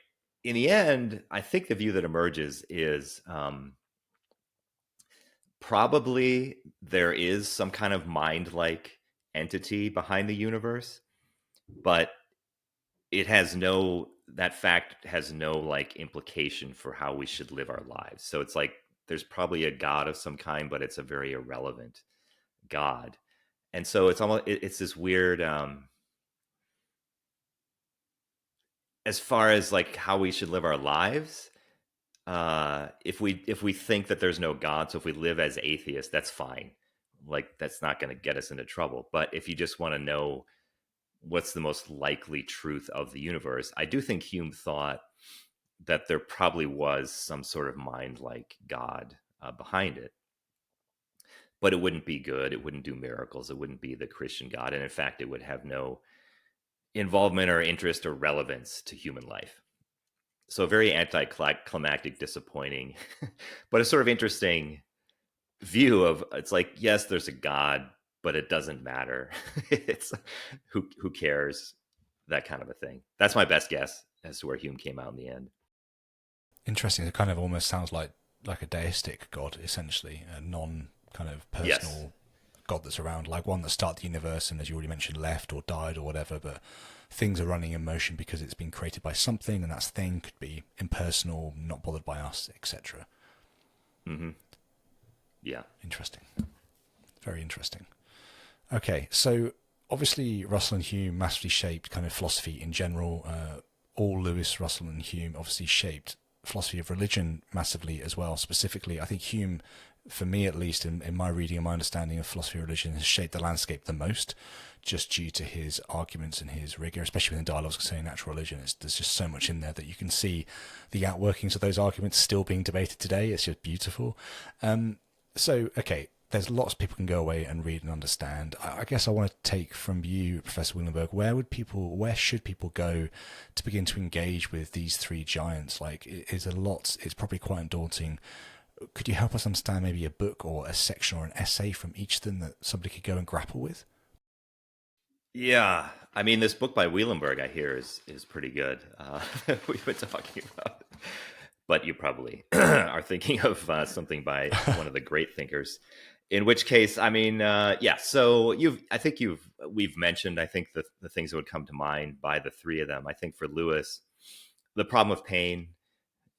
in the end, I think the view that emerges is probably there is some kind of mind-like entity behind the universe, but that fact has no like implication for how we should live our lives. So it's like there's probably a god of some kind, but it's a very irrelevant god. And so it's this weird as far as like how we should live our lives. If we think that there's no god, so if we live as atheists, that's fine. Like that's not going to get us into trouble. But if you just want to know what's the most likely truth of the universe, I do think Hume thought that there probably was some sort of mind-like God behind it. But it wouldn't be good. It wouldn't do miracles. It wouldn't be the Christian God. And in fact, it would have no involvement or interest or relevance to human life. So very anticlimactic, disappointing, but a sort of interesting view of, it's like, yes, there's a God, but it doesn't matter. It's who cares, that kind of a thing. That's my best guess as to where Hume came out in the end. Interesting. It kind of almost sounds like a deistic god, essentially, a non kind of personal Yes. god that's around, like one that started the universe and, as you already mentioned, left or died or whatever, but things are running in motion because it's been created by something, and that thing could be impersonal, not bothered by us, etc. Mm-hmm. Yeah. Interesting. Very interesting. Okay, so obviously Russell and Hume massively shaped kind of philosophy in general. All Lewis, Russell, and Hume obviously shaped philosophy of religion massively as well. Specifically, I think Hume, for me at least, in my reading and my understanding of philosophy of religion, has shaped the landscape the most, just due to his arguments and his rigor, especially within dialogues concerning natural religion. There's just so much in there that you can see the outworkings of those arguments still being debated today. It's just beautiful. Okay, there's lots people can go away and read and understand. I guess I want to take from you, Professor Wielenberg, where should people go to begin to engage with these three giants? Like, it's probably quite daunting. Could you help us understand maybe a book or a section or an essay from each of them that somebody could go and grapple with? Yeah. I mean, this book by Wielenberg, I hear, is pretty good. We've been talking about, but you probably are thinking of something by one of the great thinkers. In which case, I mean, yeah. So we've mentioned, I think the things that would come to mind by the three of them. I think for Lewis, The Problem of Pain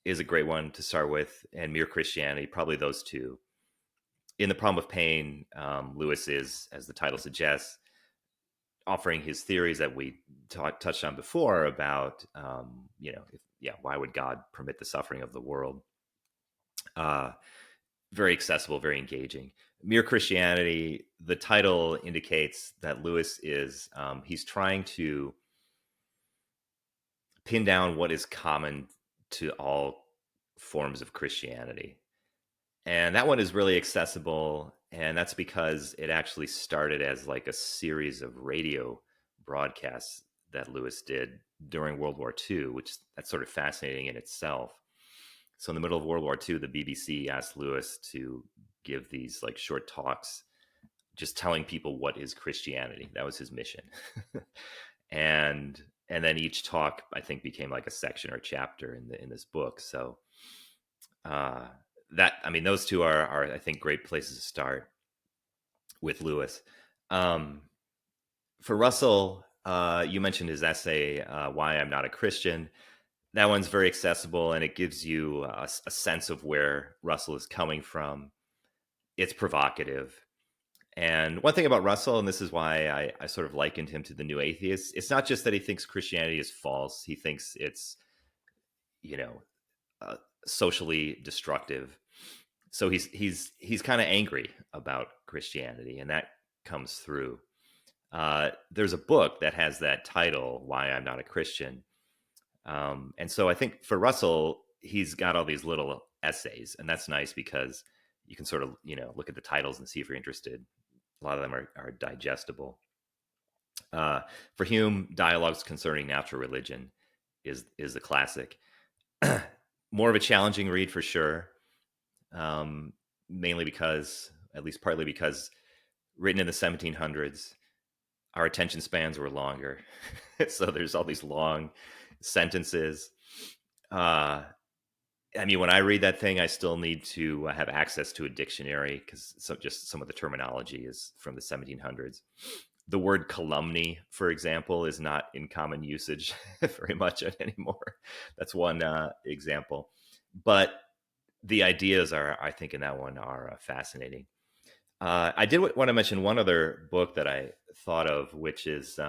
is a great one to start with, and Mere Christianity, probably those two. In The Problem of Pain, Lewis is, as the title suggests, offering his theories that we touched on before about, why would God permit the suffering of the world? Very accessible, very engaging. Mere Christianity, the title indicates that Lewis is, he's trying to pin down what is common to all forms of Christianity. And that one is really accessible. And that's because it actually started as like a series of radio broadcasts that Lewis did during World War II, which that's sort of fascinating in itself. So in the middle of World War II, the BBC asked Lewis to give these like short talks, just telling people what is Christianity. That was his mission. and then each talk, I think, became like a section or chapter in this book. So those two are I think great places to start with Lewis. For Russell, you mentioned his essay, Why I'm Not a Christian. That one's very accessible, and it gives you a sense of where Russell is coming from. It's provocative. And one thing about Russell, and this is why I sort of likened him to the new atheists, it's not just that he thinks Christianity is false. He thinks it's, socially destructive. So he's kind of angry about Christianity, and that comes through. There's a book that has that title, Why I'm Not a Christian. And so I think for Russell, he's got all these little essays, and that's nice because you can sort of, look at the titles and see if you're interested. A lot of them are digestible. For Hume, Dialogues Concerning Natural Religion is a classic. More of a challenging read for sure, mainly because, at least partly because, written in the 1700s, our attention spans were longer. So there's all these long sentences. When I read that thing, I still need to have access to a dictionary because just some of the terminology is from the 1700s. The word calumny, for example, is not in common usage very much anymore. That's one example. But the ideas are, I think, in that one are fascinating. I did want to mention one other book that I thought of, which is,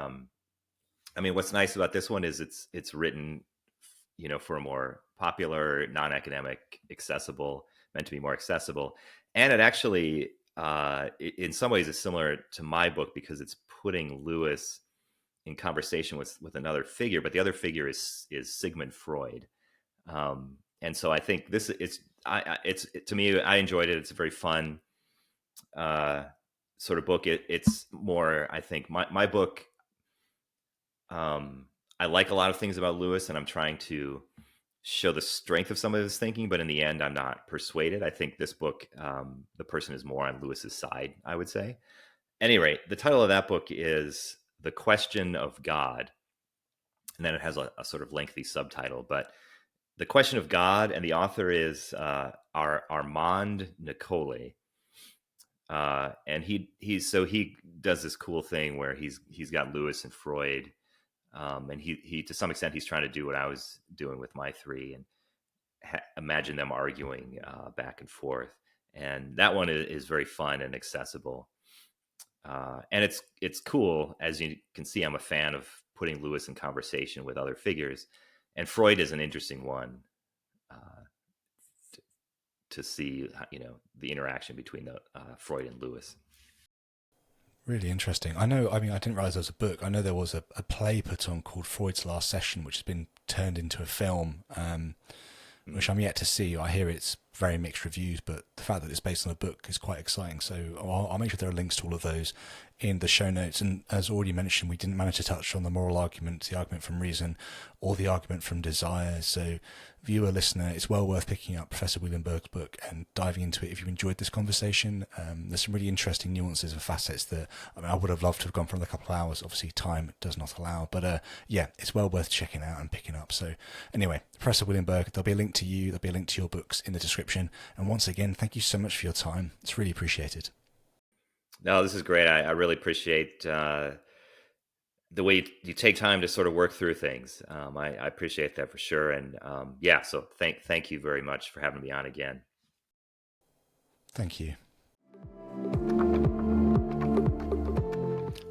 what's nice about this one is it's written, for a more popular, non-academic, meant to be more accessible. And it actually, in some ways, is similar to my book because it's putting Lewis in conversation with another figure, but the other figure is Sigmund Freud. And so I think to me, I enjoyed it. It's a very fun sort of book. It's more, I think, my book. I like a lot of things about Lewis, and I'm trying to show the strength of some of his thinking, but in the end, I'm not persuaded. I think this book, the person is more on Lewis's side, I would say. At any rate, the title of that book is The Question of God. And then it has a sort of lengthy subtitle, but The Question of God, and the author is Armand Nicole. And he does this cool thing where he's got Lewis and Freud, and he to some extent he's trying to do what I was doing with my three, and imagine them arguing back and forth. And that one is very fun and accessible, and it's cool. As you can see, I'm a fan of putting Lewis in conversation with other figures, and Freud is an interesting one to see, the interaction between Freud and Lewis. Really interesting. I didn't realize there was a book. I know there was a play put on called Freud's Last Session, which has been turned into a film, which I'm yet to see. I hear it's very mixed reviews, but the fact that it's based on a book is quite exciting. So I'll make sure there are links to all of those in the show notes. And as already mentioned, we didn't manage to touch on the moral argument, the argument from reason, or the argument from desire. So viewer, listener, it's well worth picking up Professor Wielenberg's book and diving into it if you enjoyed this conversation. There's some really interesting nuances and facets that I would have loved to have gone for another couple of hours. Obviously, time does not allow. But it's well worth checking out and picking up. So anyway, Professor Wielenberg, there'll be a link to you, there'll be a link to your books in the description. And once again, thank you so much for your time. It's really appreciated. No, this is great. I really appreciate the way you take time to sort of work through things. I appreciate that for sure. And so thank you very much for having me on again. Thank you.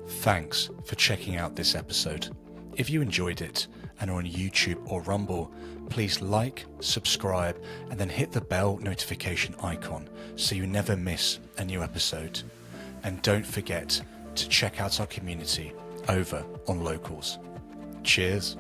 Thanks for checking out this episode. If you enjoyed it and are on YouTube or Rumble, please like, subscribe, and then hit the bell notification icon so you never miss a new episode. And don't forget to check out our community over on Locals. Cheers.